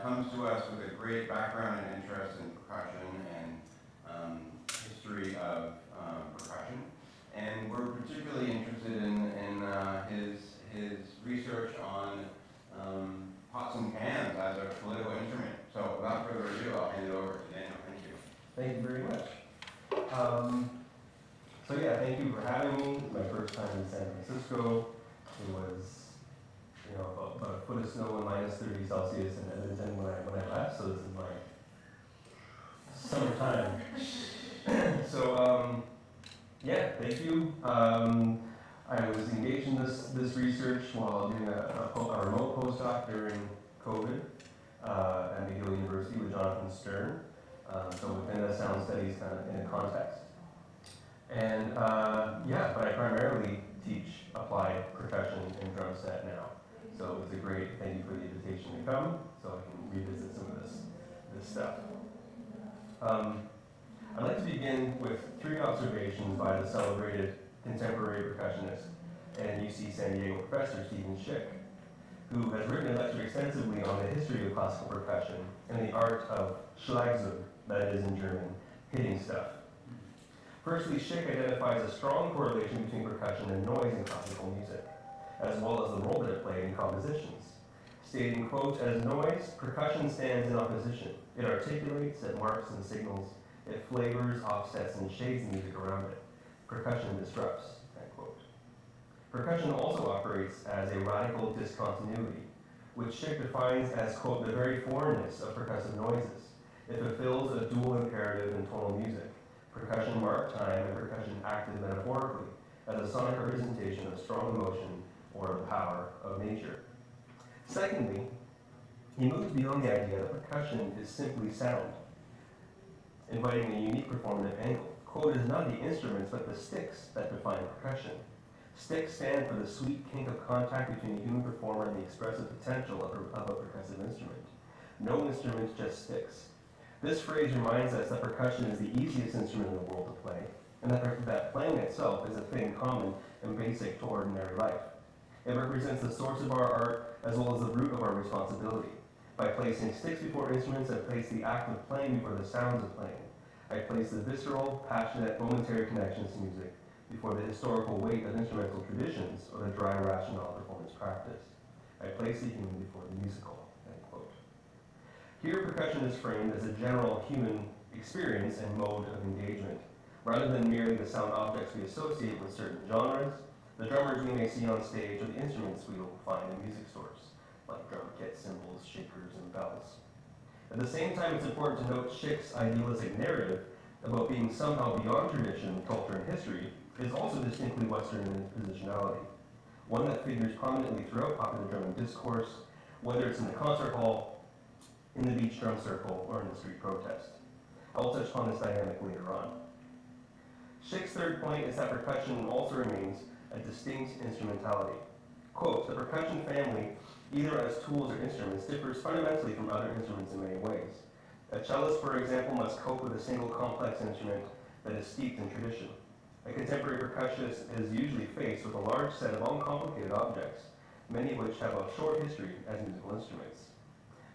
comes to us with a great background and interest in percussion and history of percussion. And we're particularly interested in his research on pots and pans as a political instrument. So without further ado, I'll hand it over to Daniel. Thank you. Thank you very much. So yeah, thank you for having me. My first time in San Francisco. It was, about a foot of snow and minus 30 Celsius in Edmonton when I left. So this is my summertime. So yeah, thank you. I was engaged in this research while doing a remote postdoc during COVID at McGill University with Jonathan Stern. So within a sound studies kind of in a context. And yeah, but I primarily teach applied percussion and drum set now. So it was a great, thank you for the invitation to come, so I can revisit some of this stuff. I'd like to begin with 3 observations by the celebrated contemporary percussionist and UC San Diego professor Stephen Schick, who has written a lecture extensively on the history of classical percussion and the art of Schlagzeug, that is in German, hitting stuff. Firstly, Schick identifies a strong correlation between percussion and noise in classical music, as well as the role that it played in compositions. Stating, quote, as noise, percussion stands in opposition. It articulates, it marks and signals, it flavors, offsets, and shades the music around it. Percussion disrupts, end quote. Percussion also operates as a radical discontinuity, which Schick defines as, quote, the very foreignness of percussive noises. It fulfills a dual imperative in tonal music. Percussion marked time and percussion acted metaphorically as a sonic representation of strong emotion or the power of nature. Secondly, he moves beyond the idea that percussion is simply sound, inviting a unique performative angle. Quote, it is not the instruments but the sticks that define percussion. Sticks stand for the sweet kink of contact between the human performer and the expressive potential of a percussive instrument. No instrument, just sticks. This phrase reminds us that percussion is the easiest instrument in the world to play, and that playing itself is a thing common and basic to ordinary life. It represents the source of our art as well as the root of our responsibility. By placing sticks before instruments, I place the act of playing before the sounds of playing. I place the visceral, passionate, momentary connections to music before the historical weight of instrumental traditions or the dry rationale performance practice. I place the human before the musical, end quote. Here, percussion is framed as a general human experience and mode of engagement. Rather than merely the sound objects we associate with certain genres, the drummers we may see on stage or the instruments we will find in music stores, like drum kits, cymbals, shakers, and bells. At the same time, it's important to note Schick's idealistic narrative about being somehow beyond tradition, culture, and history is also distinctly Western in its positionality, one that figures prominently throughout popular drumming discourse, whether it's in the concert hall, in the beach drum circle, or in the street protest. I will touch upon this dynamic later on. Schick's third point is that percussion also remains a distinct instrumentality. Quote, the percussion family, either as tools or instruments, differs fundamentally from other instruments in many ways. A cellist, for example, must cope with a single complex instrument that is steeped in tradition. A contemporary percussionist is usually faced with a large set of uncomplicated objects, many of which have a short history as musical instruments.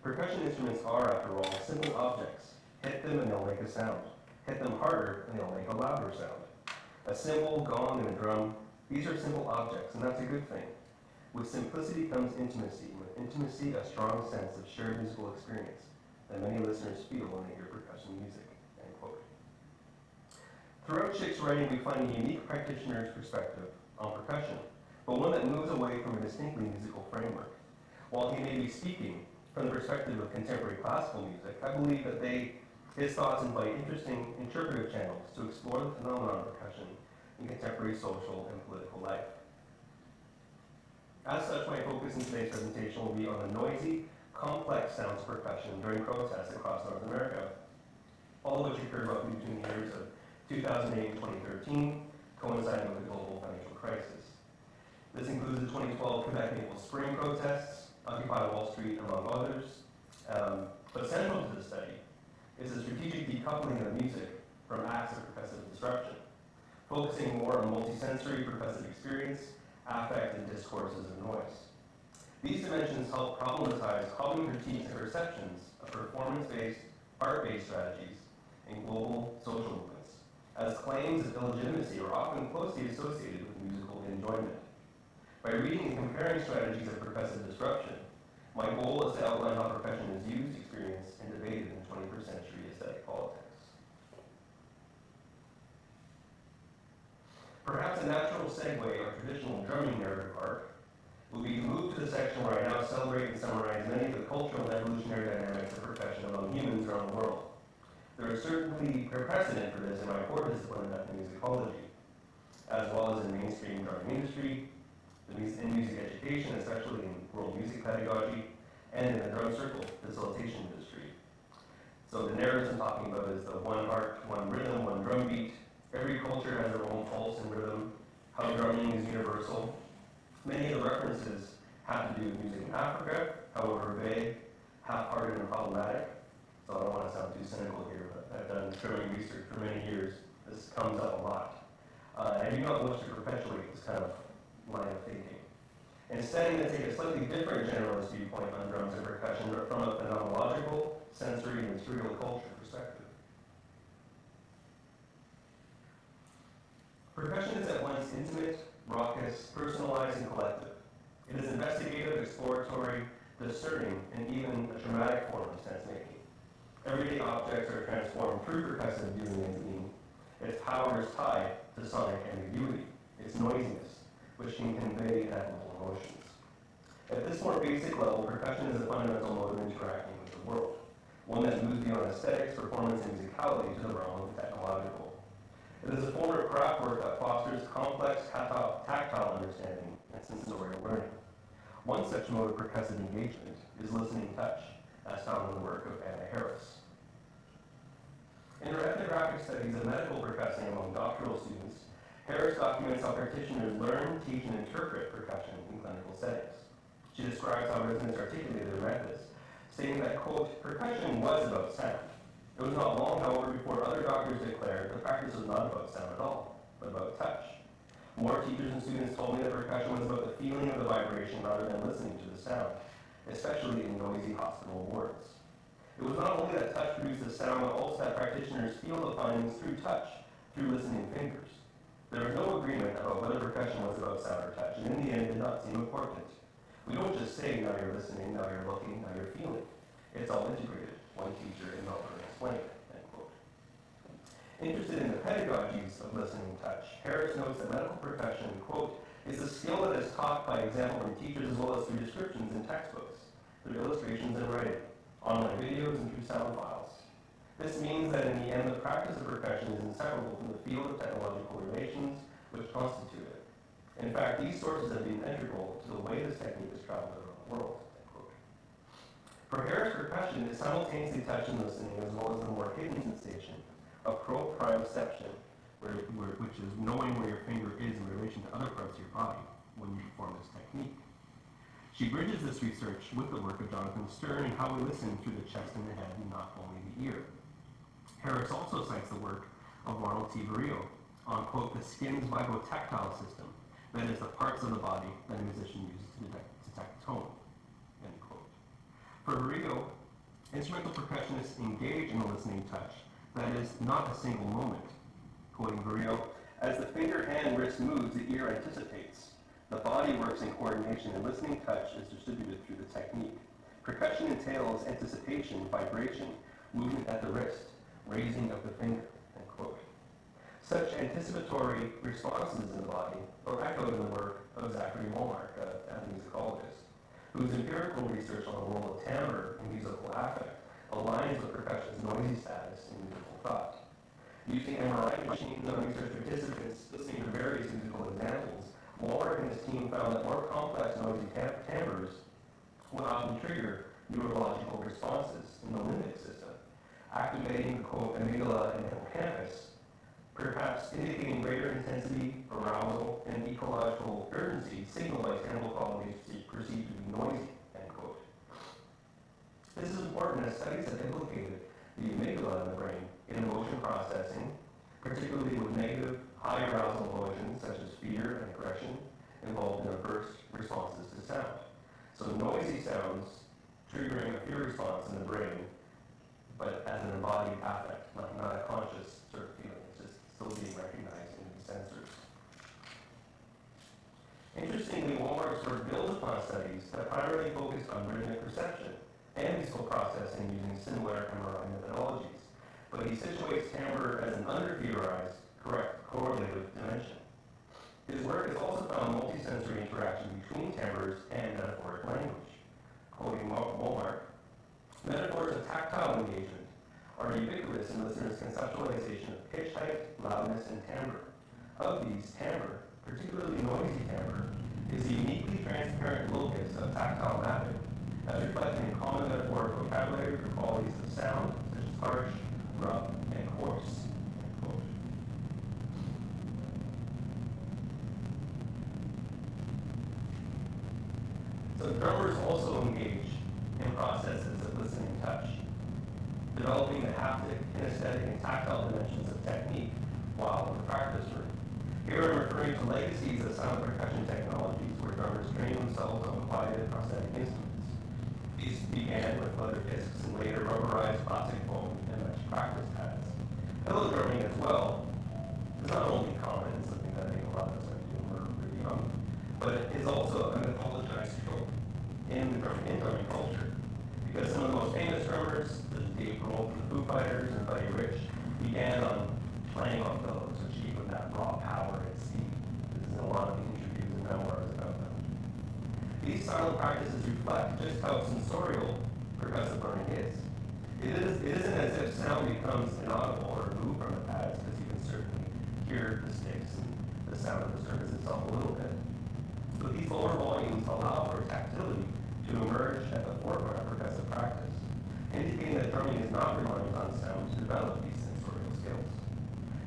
Percussion instruments are, after all, simple objects. Hit them and they'll make a sound. Hit them harder and they'll make a louder sound. A cymbal, gong, and a drum, these are simple objects, and that's a good thing. With simplicity comes intimacy, and with intimacy, a strong sense of shared musical experience that many listeners feel when they hear percussion music, end quote. Throughout Schick's writing, we find a unique practitioner's perspective on percussion, but one that moves away from a distinctly musical framework. While he may be speaking from the perspective of contemporary classical music, I believe that his thoughts invite interesting interpretive channels to explore the phenomenon of percussion in contemporary social and political life. As such, my focus in today's presentation will be on the noisy, complex sounds of percussion during protests across North America, all of which occurred roughly between the years of 2008 and 2013, coinciding with the global financial crisis. This includes the 2012 Quebec Maple Spring protests, Occupy Wall Street, among others. But central to the study is the strategic decoupling of music from acts of percussive disruption, focusing more on multisensory percussive experience, affect, and discourses of noise. These dimensions help problematize common critiques and perceptions of performance-based, art-based strategies in global social movements, as claims of illegitimacy are often closely associated with musical enjoyment. By reading and comparing strategies of percussive disruption, my goal is to outline how percussion is used, experienced, and debated in 21st century aesthetic politics. Perhaps a natural segue of traditional drumming narrative arc will be to move to the section where I now celebrate and summarize many of the cultural and evolutionary dynamics of percussion among humans around the world. There is certainly a precedent for this in my core discipline of ethnomusicology, as well as in mainstream drumming industry, in music education, especially in world music pedagogy, and in the drum circle facilitation industry. So the narratives I'm talking about is the one heart, one rhythm, one drum beat. Every culture has their own pulse and rhythm, how drumming is universal. Many of the references have to do with music in Africa, however vague, half-hearted, and problematic. So I don't want to sound too cynical here, but I've done drumming research for many years. This comes up a lot. I do not wish to perpetuate this kind of line of thinking. Instead, I'm going to take a slightly different generalist viewpoint on drums and percussion from a phenomenological, sensory, and material culture perspective. Percussion is at once intimate, raucous, personalized, and collective. It is investigative, exploratory, discerning, and even a dramatic form of sense-making. Everyday objects are transformed through percussive viewing and being. Its power is tied to sonic ambiguity, its noisiness, which can convey ineffable emotions. At this more basic level, percussion is a fundamental mode of interacting with the world, one that moves beyond aesthetics, performance, and musicality to the realm of the technological. It is a form of craft work that fosters complex tactile understanding and sensorial learning. One such mode of percussive engagement is listening touch, as found in the work of Anna Harris. In her ethnographic studies of medical percussing among doctoral students, Harris documents how practitioners learn, teach, and interpret percussion in clinical settings. She describes how residents articulated their methods, stating that, quote, percussion was about sound. It was not long, however, before other doctors declared the practice was not about sound at all, but about touch. More teachers and students told me that percussion was about the feeling of the vibration rather than listening to the sound, especially in noisy hospital wards. It was not only that touch produced the sound, but also that practitioners feel the findings through touch, through listening fingers. There was no agreement about whether percussion was about sound or touch, and in the end, it did not seem important. We don't just say, now you're listening, now you're looking, now you're feeling. It's all integrated, one teacher in Melbourne explained, end quote. Interested in the pedagogies of listening and touch, Harris notes that medical percussion, quote, is a skill that is taught by example from teachers as well as through descriptions in textbooks, through illustrations and writing, online videos, and through sound files. This means that in the end, the practice of percussion is inseparable from the field of technological relations which constitute it. In fact, these sources have been integral to the way this technique has traveled around the world, end quote. For Harris, percussion is simultaneously touch and listening as well as the more hidden sensation of proprioception, which is knowing where your finger is in relation to other parts of your body when you perform this technique. She bridges this research with the work of Jonathan Stern and how we listen through the chest and the head and not only the ear. Harris also cites the work of Ronald T. Varillo on, quote, the skin's vibotactile system, that is, the parts of the body that a musician uses to detect tone, end quote. For Varillo, instrumental percussionists engage in the listening touch, that is, not a single moment. Quoting Varillo, as the finger, hand, wrist moves, the ear anticipates. The body works in coordination, and listening touch is distributed through the technique. Percussion entails anticipation, vibration, movement at the wrist, raising of the finger, end quote. Such anticipatory responses in the body are echoed in the work of Zachary Molmark, an ethnomusicologist, whose empirical research on the role of timbre in musical affect aligns with percussion's noisy status in musical thought. Using MRI machines on research participants listening to various musical examples, Molmark and his team found that more complex noisy timbres would often trigger neurological responses in the limbic system, activating the, quote, amygdala and hippocampus, perhaps indicating greater intensity, arousal, and ecological urgency signaled by timbral qualities perceived to be noisy, end quote. This is important as studies have implicated the amygdala in the brain in emotion processing, particularly with negative, high arousal emotions such as fear and aggression involved in adverse responses to sound. So noisy sounds triggering a fear response in the brain, but as an embodied affect, not a conscious sort of feeling. It's just still being recognized in these sensors. Interestingly, Walmart's work builds upon studies that primarily focused on rhythmic perception and musical processing using similar MRI methodologies, but he situates timbre as an under-theorized, correlative dimension. His work has also found multisensory interaction between timbres and metaphoric language. Quoting Walmart, metaphors of tactile engagement are ubiquitous in listeners' conceptualization of pitch height, loudness, and timbre. Of these, timbre, particularly noisy timbre, is a uniquely transparent locus of tactile mapping, as reflected in common metaphoric vocabulary for qualities of sound, such as harsh, rough, and coarse. So drummers also engage in processes of listening touch, developing the haptic, kinesthetic, and tactile dimensions of technique while in the practice room. Here I'm referring to legacies of sound percussion technologies where drummers train themselves on quieted prosthetic instruments. These began with leather discs and later rubberized plastic foam and mesh practice pads. Pillow drumming as well is not only common, it's something that I think a lot of us are doing when we're really young, but it is also a mythologized trope in drumming culture. Because some of the most famous drummers, such as Dave Grohl from the Foo Fighters and Buddy Rich, began on playing on pillows, which gave them that raw power and speed. This is in a lot of the interviews and memoirs about them. These silent practices reflect just how sensorial percussive learning is. It isn't as if sound becomes inaudible or removed from the pads, because you can certainly hear the sticks and the sound of the surface itself a little bit. But these lower volumes allow for tactility to emerge at the forefront of percussive practice, indicating that drumming is not reliant on sound to develop these sensorial skills.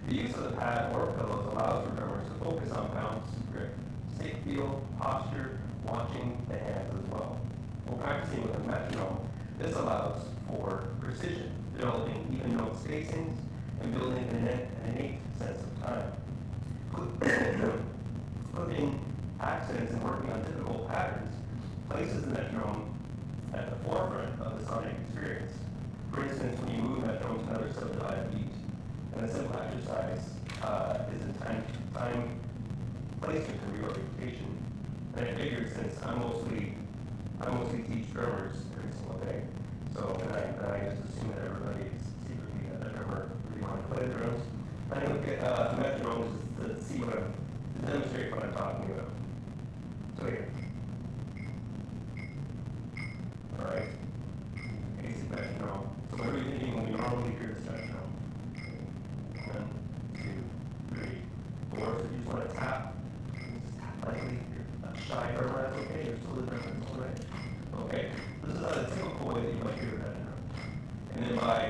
The use of the pad or pillows allows for drummers to focus on bounce, grip, stick feel, posture, watching the hands as well. When practicing with a metronome, this allows for precision, developing even note spacings, and building an innate sense of time. Flipping accents and working on difficult patterns places the metronome at the forefront of the sonic experience. For instance, when you move a metronome to another subdivided beat, and a simple exercise is in time placement and reorientation. And I figured since I mostly teach drummers every single day, so and I just assume that everybody is secretly a drummer really wanting to play the drums. I look at the metronome just to see to demonstrate what I'm talking about. So here. Alright. Basic metronome. So what are we thinking when we normally hear this metronome? 1, 2, 3, 4. So you just want to tap. Just tap lightly. You're a shy drummer, that's okay. You're still a drummer, all right. Okay. This is a typical way that you might hear the metronome. And then by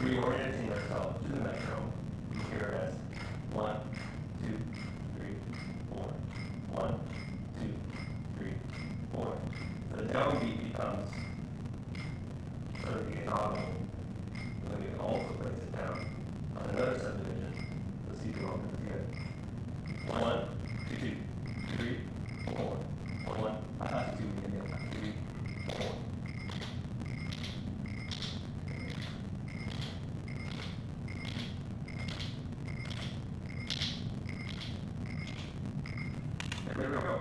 reorienting ourselves to the metronome, we hear it as 1, 2, 3, 4. 1, 2, 3, 4. The downbeat becomes sort of the inaudible. And then we can also place it down on another subdivision. Let's see if we all get this good. 1, 2, 3, 4. 1, 2, 3, 4. There we go.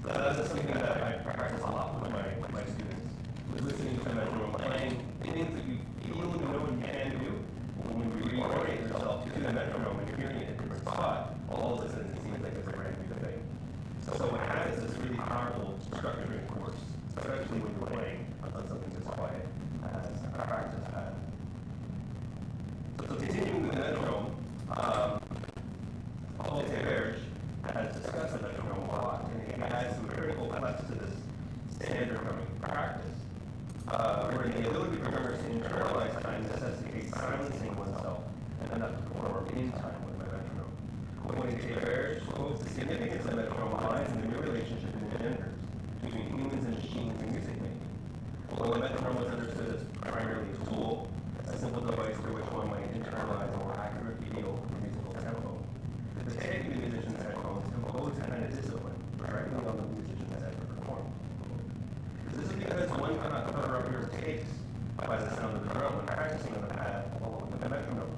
That's something that I practice a lot with my students. Listening to the metronome, playing things that you feel you know you can do. When you reorient yourself to the metronome and you're hearing it in a different spot, all of a sudden it seems like it's a brand new thing. So it has this really powerful structuring force, especially when you're playing on something as quiet as a practice pad. So continuing with the metronome, Paul Taverge has discussed the metronome a lot, and he adds some critical flex to this standard drumming practice, where the ability for drummers to internalize time necessitates silencing oneself and not to perform in time with the metronome. According to Taverge, quotes, the significance of the metronome lies in the new relationship it engenders between humans and machines in music making. Although the metronome was understood as primarily a tool, a simple device through which one might internalize a more accurate feel for musical tempo, the technique of musicians' headphones impose a kind of discipline directly on the musicians as they perform. This by the sound of the drum when practicing on the pad along with the metronome.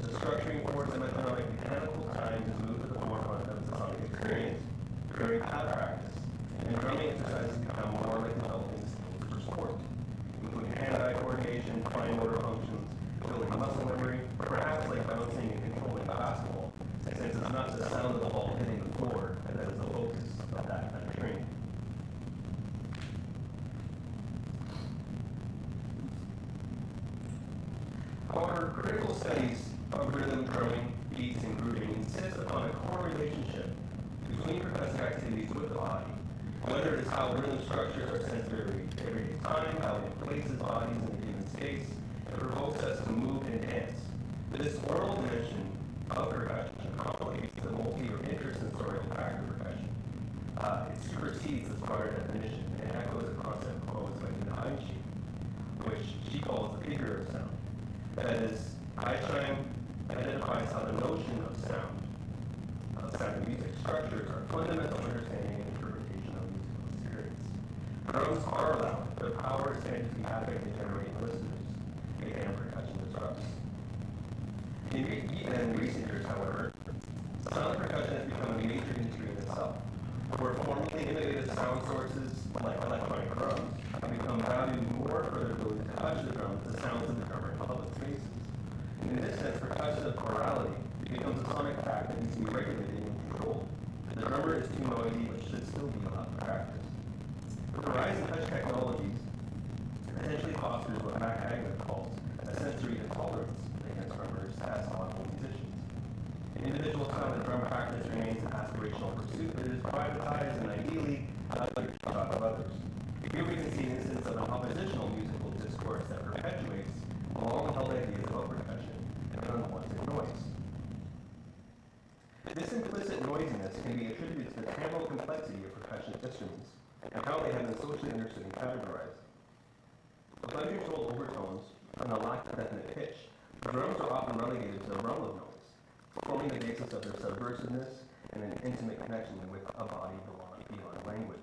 So structuring towards the metronomic mechanical time is moved to the forefront of the sonic experience during pad practice, and drumming exercises become more like developing skills for sport, including hand-eye coordination, fine motor functions, building muscle memory, perhaps like bouncing and controlling a basketball, since it's not the sound of the ball hitting the floor that is the focus of that kind of training. However, critical studies of rhythm, drumming, beats, and grooving insist upon a core relationship between percussive activities with the body, whether it is how rhythm structures are sensed every time, how it places bodies in a given space, it provokes us to move and dance. This oral dimension of percussion complicates the multi or intersensorial factor of percussion. It supersedes the broader definition and echoes a concept proposed by Nina Einstein, which she calls the figure of sound. That is, Einstein identifies how the notion of sound and music structures are fundamental understanding and interpretation of musical experience. Drums are loud, their power is said to be affect and generating listeners. Again, percussion disrupts. In recent years, however, silent percussion has become a major industry in itself, where formally innovative sound sources like electronic drums have become valued more for their ability to touch the drums as the sounds of the drummer in public spaces. In this sense, percussive chorality becomes a sonic fact that needs to be regulated and controlled. The drummer is too noisy, but should still be allowed to practice. The rise in touch technologies potentially fosters what Mac Agnew calls a sensory intolerance against drummers as audible musicians. Individual silent drum practice remains an aspirational pursuit that is privatized and ideally out of the job of others. Here we can see an instance of an oppositional musical discourse that perpetuates long-held ideas about percussion and unwanted noise. This implicit noisiness can be attributed to the tonal complexity of percussion instruments and how they have been socially understood and categorized. With uncontrolled overtones and a lack of definite pitch, drums are often relegated to the realm of noise, forming the basis of their subversiveness and an intimate connection with a body beyond language.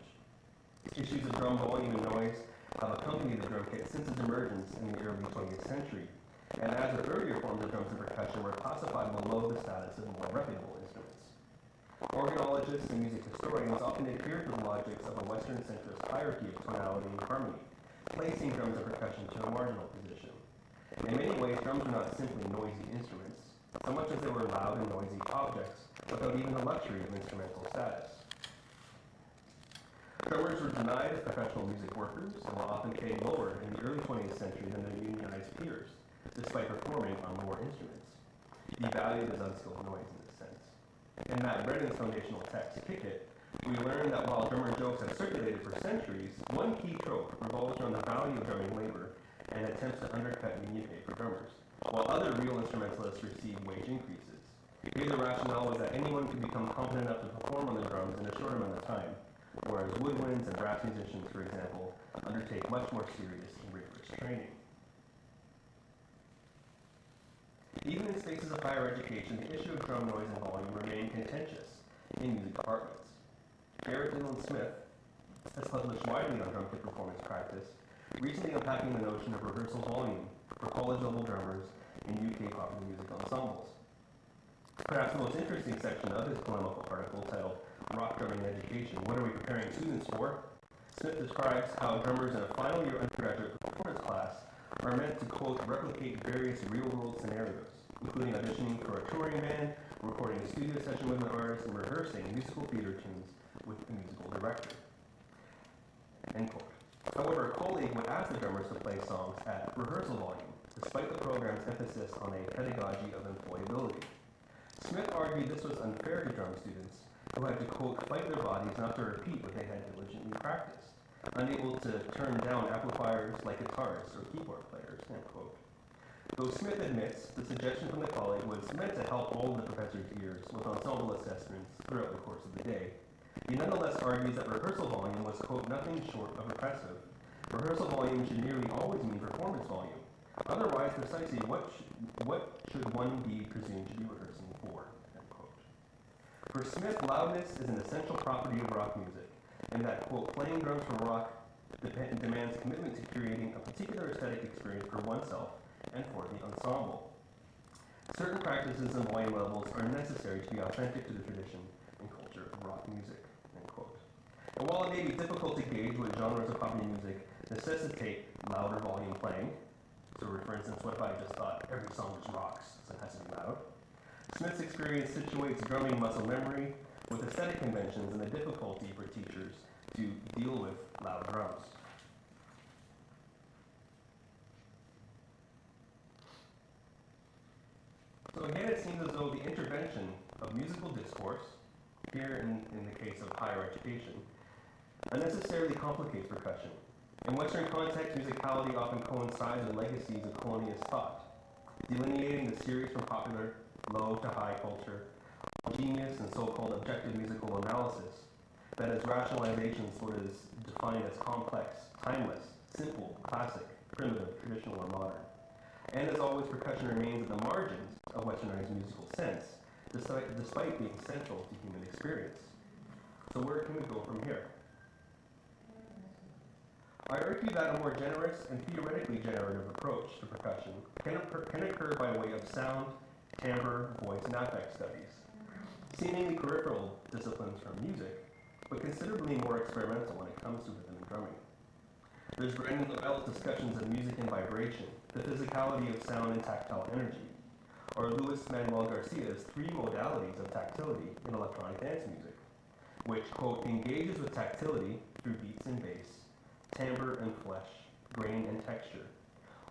Issues of drum volume and noise have accompanied the drum kit since its emergence in the early 20th century, and as with earlier forms of drums and percussion were classified below the status of more reputable instruments. Organologists and music historians often adhere to the logics of a Western centrist hierarchy of tonality and harmony, placing drums and percussion to a marginal position. In many ways, drums are not simply noisy instruments, so much as they were loud and noisy objects, without even the luxury of instrumental status. Drummers were denied as professional music workers and were often paid lower in the early 20th century than their unionized peers, despite performing on more instruments. Devalued as unskilled noise in this sense. In Matt Brennan's foundational text, Kick It, we learn that while drummer jokes have circulated for centuries, one key trope revolves around the value of drumming labor and attempts to undercut union pay for drummers, while other real instrumentalists receive wage increases. Here the rationale was that anyone could become competent enough to perform on the drums in a short amount of time, whereas woodwinds and brass musicians, for example, undertake much more serious and rigorous training. Even in spaces of higher education, the issue of drum noise and volume remained contentious in music departments. Garrett Dillon Smith has published widely on drum kit performance practice, recently unpacking the notion of rehearsal volume for college-level drummers in UK popular music ensembles. Perhaps the most interesting section of his polemical article, titled Rock Drumming in Education, What Are We Preparing Students For? Smith describes how drummers in a final year undergraduate performance class are meant to, quote, replicate various real-world scenarios, including auditioning for a touring band, recording a studio session with an artist, and rehearsing musical theater tunes with a musical director, end quote. However, a colleague would ask the drummers to play songs at rehearsal volume, despite the program's emphasis on a pedagogy of employability. Smith argued this was unfair to drum students who had to, quote, fight their bodies not to repeat what they had diligently practiced, unable to turn down amplifiers like guitarists or keyboard players, end quote. Though Smith admits the suggestion from the colleague was meant to help all the professor's ears with ensemble assessments throughout the course of the day, he nonetheless argues that rehearsal volume was, quote, nothing short of oppressive. Rehearsal volume should nearly always mean performance volume. Otherwise, precisely what should one be presumed to be rehearsing for, end quote. For Smith, loudness is an essential property of rock music, and that, quote, playing drums for rock demands commitment to creating a particular aesthetic experience for oneself and for the ensemble. Certain practices and volume levels are necessary to be authentic to the tradition and culture of rock music, end quote. And while it may be difficult to gauge what genres of popular music necessitate louder volume playing, so for instance, what if I just thought every song just rocks, so it has to be loud? Smith's experience situates drumming muscle memory with aesthetic conventions and the difficulty for teachers to deal with loud drums. So again, it seems as though the intervention of musical discourse, here in the case of higher education, unnecessarily complicates percussion. In Western context, musicality often coincides with legacies of colonialist thought, delineating the serious from popular, low to high culture, genius and so-called objective musical analysis, that is rationalizations what is defined as complex, timeless, simple, classic, primitive, traditional, or modern. And as always, percussion remains at the margins of westernized musical sense, despite being central to human experience. So where can we go from here? I argue that a more generous and theoretically generative approach to percussion can occur by way of sound, timbre, voice, and affect studies, seemingly peripheral disciplines from music, but considerably more experimental when it comes to rhythm and drumming. There's Brandon Lovel's discussions of music and vibration, the physicality of sound and tactile energy, or Luis Manuel Garcia's three modalities of tactility in electronic dance music, which, quote, engages with tactility through beats and bass, timbre and flesh, grain and texture,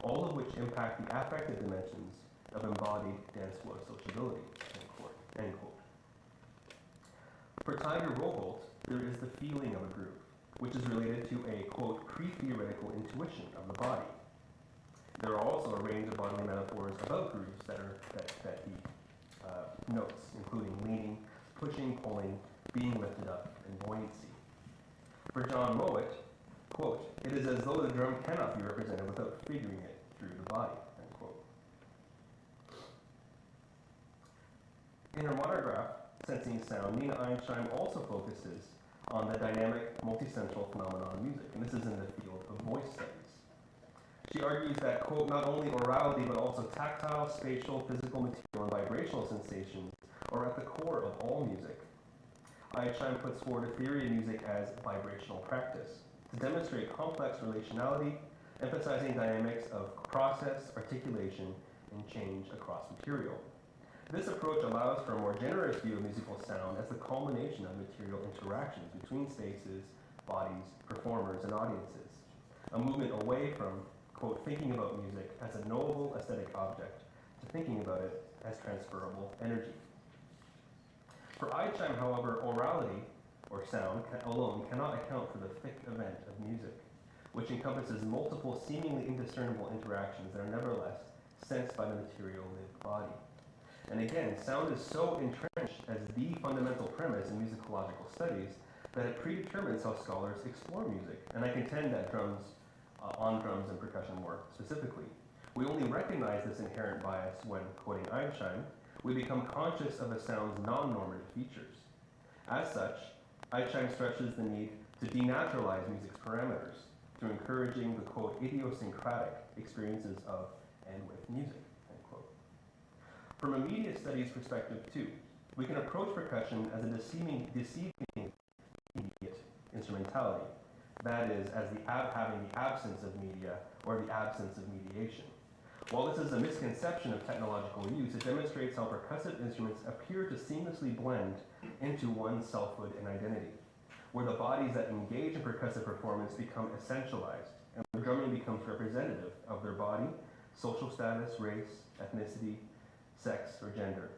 all of which impact the affective dimensions of embodied dance floor sociability, end quote. For Tiger Roholt, there is the feeling of a groove, which is related to a, quote, pre-theoretical intuition of the body. There are also a range of bodily metaphors about grooves that he notes, including leaning, pushing, pulling, being lifted up, and buoyancy. For John Mowat, quote, it is as though the drum cannot be represented without figuring it through the body, end quote. In her monograph, Sensing Sound, Nina Einstein also focuses on the dynamic, multisensual phenomenon of music, and this is in the field of voice studies. She argues that, quote, not only orality, but also tactile, spatial, physical, material, and vibrational sensations are at the core of all music. Einstein puts forward a theory of music as vibrational practice to demonstrate complex relationality, emphasizing dynamics of process, articulation, and change across material. This approach allows for a more generous view of musical sound as the culmination of material interactions between spaces, bodies, performers, and audiences. A movement away from, quote, thinking about music as a knowable aesthetic object to thinking about it as transferable energy. For Einstein, however, orality, or sound, alone cannot account for the thick event of music, which encompasses multiple seemingly indiscernible interactions that are nevertheless sensed by the material lived body. And again, sound is so entrenched as the fundamental premise in musicological studies that it predetermines how scholars explore music. And I contend that on drums and percussion more specifically, we only recognize this inherent bias when, quoting Einstein, we become conscious of a sound's non-normative features. As such, Einstein stretches the need to denaturalize music's parameters through encouraging the, quote, idiosyncratic experiences of and with music, end quote. From a media studies perspective, too, we can approach percussion as a deceiving immediate instrumentality, that is, as having the absence of media or the absence of mediation. While this is a misconception of technological use, it demonstrates how percussive instruments appear to seamlessly blend into one's selfhood and identity, where the bodies that engage in percussive performance become essentialized, and the drumming becomes representative of their body, social status, race, ethnicity, sex, or gender.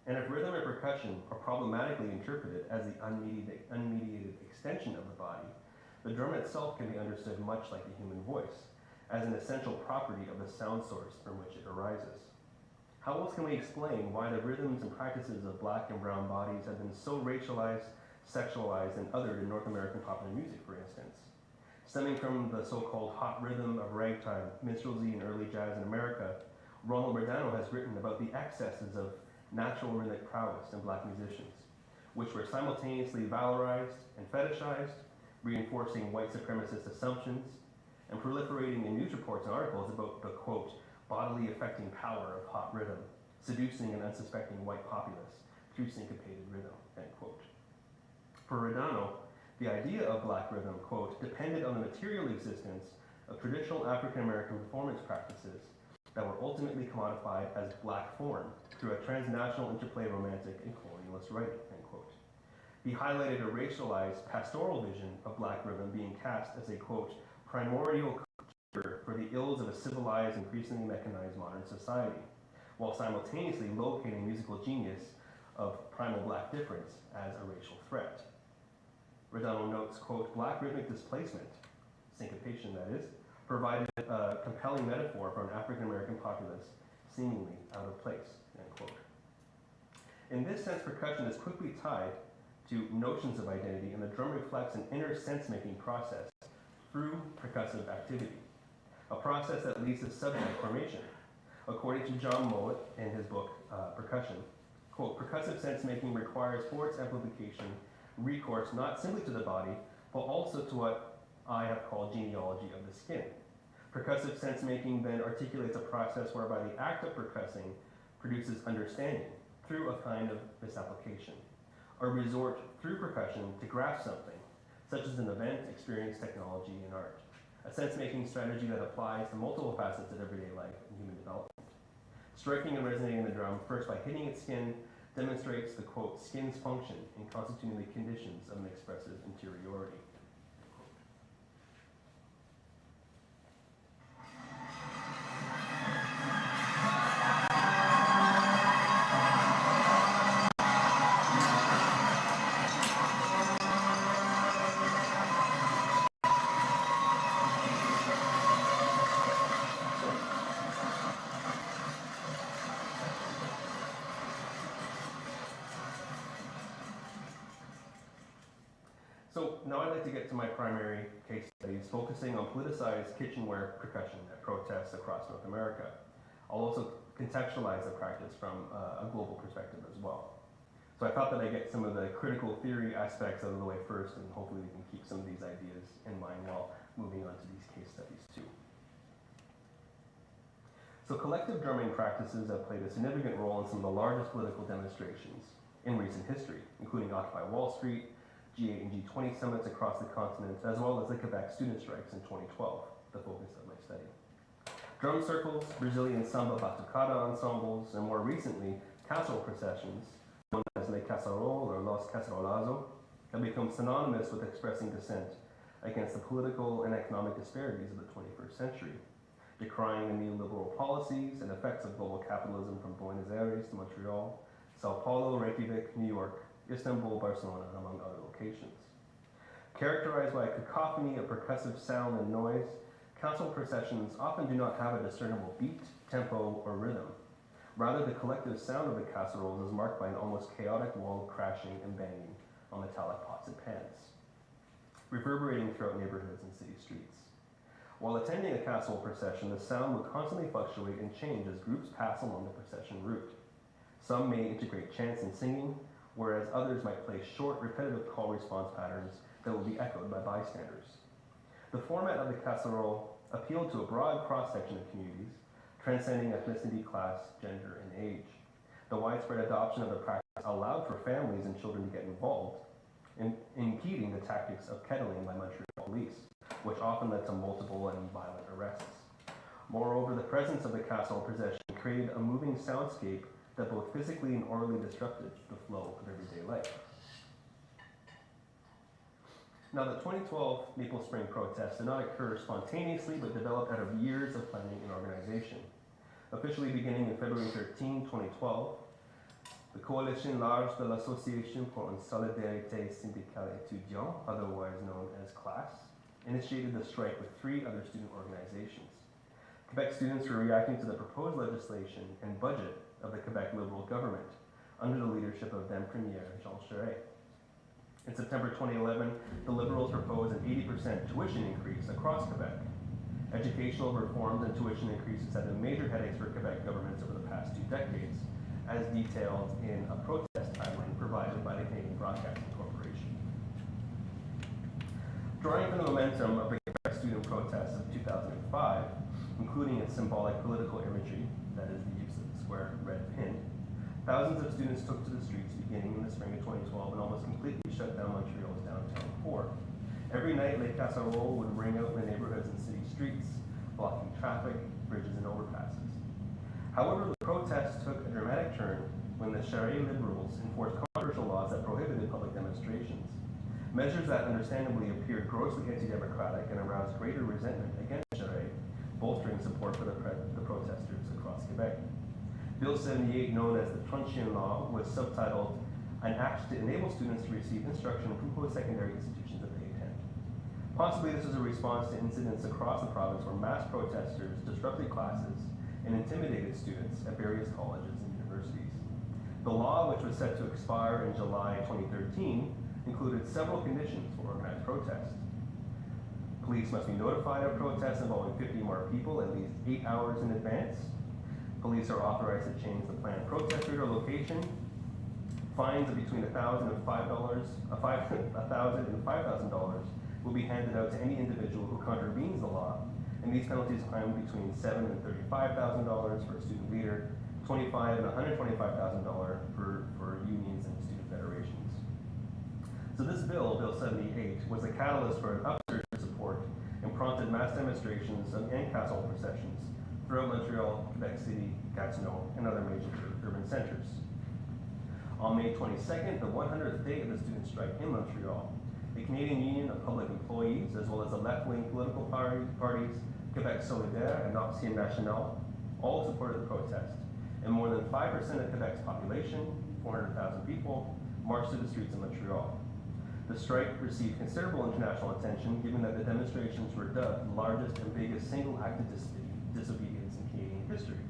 And if rhythm and percussion are problematically interpreted as the unmediated extension of the body, the drum itself can be understood much like the human voice, as an essential property of the sound source from which it arises. How else can we explain why the rhythms and practices of black and brown bodies have been so racialized, sexualized, and othered in North American popular music, for instance? Stemming from the so-called hot rhythm of ragtime, minstrelsy, and early jazz in America, Ronald Burdano has written about the excesses of natural rhythmic prowess in black musicians, which were simultaneously valorized and fetishized, reinforcing white supremacist assumptions, and proliferating in news reports and articles about the, quote, bodily affecting power of hot rhythm, seducing an unsuspecting white populace through syncopated rhythm, end quote. For Rodano, the idea of black rhythm, quote, depended on the material existence of traditional African-American performance practices that were ultimately commodified as black form through a transnational interplay of romantic and colonialist writing, end quote. He highlighted a racialized pastoral vision of black rhythm being cast as a, quote, primordial cure for the ills of a civilized, increasingly mechanized modern society, while simultaneously locating musical genius of primal black difference as a racial threat. Rodano notes, quote, black rhythmic displacement, syncopation that is, provided a compelling metaphor for an African-American populace seemingly out of place, end quote. In this sense, percussion is quickly tied to notions of identity, and the drum reflects an inner sense-making process through percussive activity, a process that leads to subject formation. According to John Mowat in his book, Percussion, quote, percussive sense-making requires for its amplification recourse not simply to the body, but also to what I have called genealogy of the skin. Percussive sense-making then articulates a process whereby the act of percussing produces understanding through a kind of misapplication, a resort through percussion to grasp something, such as an event, experience, technology, and art, a sense-making strategy that applies to multiple facets of everyday life and human development. Striking and resonating the drum, first by hitting its skin, demonstrates the, quote, skin's function in constituting the conditions of an expressive interiority. So now I'd like to get to my primary case studies, focusing on politicized kitchenware percussion at protests across North America. I'll also contextualize the practice from a global perspective as well. So I thought that I'd get some of the critical theory aspects out of the way first, and hopefully we can keep some of these ideas in mind while moving on to these case studies too. So collective drumming practices have played a significant role in some of the largest political demonstrations in recent history, including Occupy Wall Street, G8 and G20 summits across the continent, as well as the Quebec student strikes in 2012, the focus of my study. Drum circles, Brazilian samba batucada ensembles, and more recently, casserole processions, known as les casseroles or los casserolazos, have become synonymous with expressing dissent against the political and economic disparities of the 21st century, decrying the neoliberal policies and effects of global capitalism from Buenos Aires to Montreal, Sao Paulo, Reykjavik, New York, Istanbul, Barcelona, among other locations. Characterized by a cacophony of percussive sound and noise, casserole processions often do not have a discernible beat, tempo, or rhythm. Rather, the collective sound of the casseroles is marked by an almost chaotic wall of crashing and banging on metallic pots and pans, reverberating throughout neighborhoods and city streets. While attending a casserole procession, the sound will constantly fluctuate and change as groups pass along the procession route. Some may integrate chants and singing, whereas others might play short, repetitive call-response patterns that will be echoed by bystanders. The format of the casserole appealed to a broad cross-section of communities, transcending ethnicity, class, gender, and age. The widespread adoption of the practice allowed for families and children to get involved, impeding the tactics of kettling by Montreal police, which often led to multiple and violent arrests. Moreover, the presence of the casserole procession created a moving soundscape that both physically and orally disrupted the flow of everyday life. Now, the 2012 Maple Spring protests did not occur spontaneously, but developed out of years of planning and organization. Officially beginning in February 13, 2012, the Coalition Large de l'Association pour une Solidarité Syndicale Étudiant, otherwise known as CLASS, initiated the strike with 3 other student organizations. Quebec students were reacting to the proposed legislation and budget of the Quebec Liberal government under the leadership of then Premier Jean Charest. In September 2011, the Liberals proposed an 80% tuition increase across Quebec. Educational reforms and tuition increases have been major headaches for Quebec governments over the past 2 decades, as detailed in a protest timeline provided by the Canadian Broadcasting Corporation. Drawing from the momentum of the Quebec student protests of 2005, including its symbolic political imagery, that is the use of the square red pin, thousands of students took to the streets beginning in the spring of 2012 and almost completely shut down Montreal's downtown core. Every night, Les Casseroles would ring out in the neighborhoods and city streets, blocking traffic, bridges, and overpasses. However, the protests took a dramatic turn when the Charest liberals enforced controversial laws that prohibited public demonstrations, measures that understandably appeared grossly anti-democratic and aroused greater resentment against Charest, bolstering support for the protesters across Quebec. Bill 78, known as the Truncheon Law, was subtitled An Act to Enable Students to Receive Instruction from Post-Secondary Institutions that they attend. Possibly this was a response to incidents across the province where mass protesters disrupted classes and intimidated students at various colleges and universities. The law, which was set to expire in July 2013, included several conditions for organized protest. Police must be notified of protests involving 50 more people at least 8 hours in advance. Police are authorized to change the planned protest route or location. Fines of between $1,000 and $5,000 will be handed out to any individual who contravenes the law, and these penalties climb between $7,000 and $35,000 for a student leader, $25,000 and $125,000 for unions and student federations. So this bill, Bill 78, was a catalyst for an upsurge of support and prompted mass demonstrations and casserole processions throughout Montreal, Quebec City, Gatineau, and other major urban centers. On May 22nd, the 100th day of the student strike in Montreal, the Canadian Union of Public Employees, as well as the left-wing political parties, Quebec Solidaire and Action Nationale, all supported the protest, and more than 5% of Quebec's population, 400,000 people, marched to the streets of Montreal. The strike received considerable international attention, given that the demonstrations were dubbed the largest and biggest single act of disobedience in Canadian history.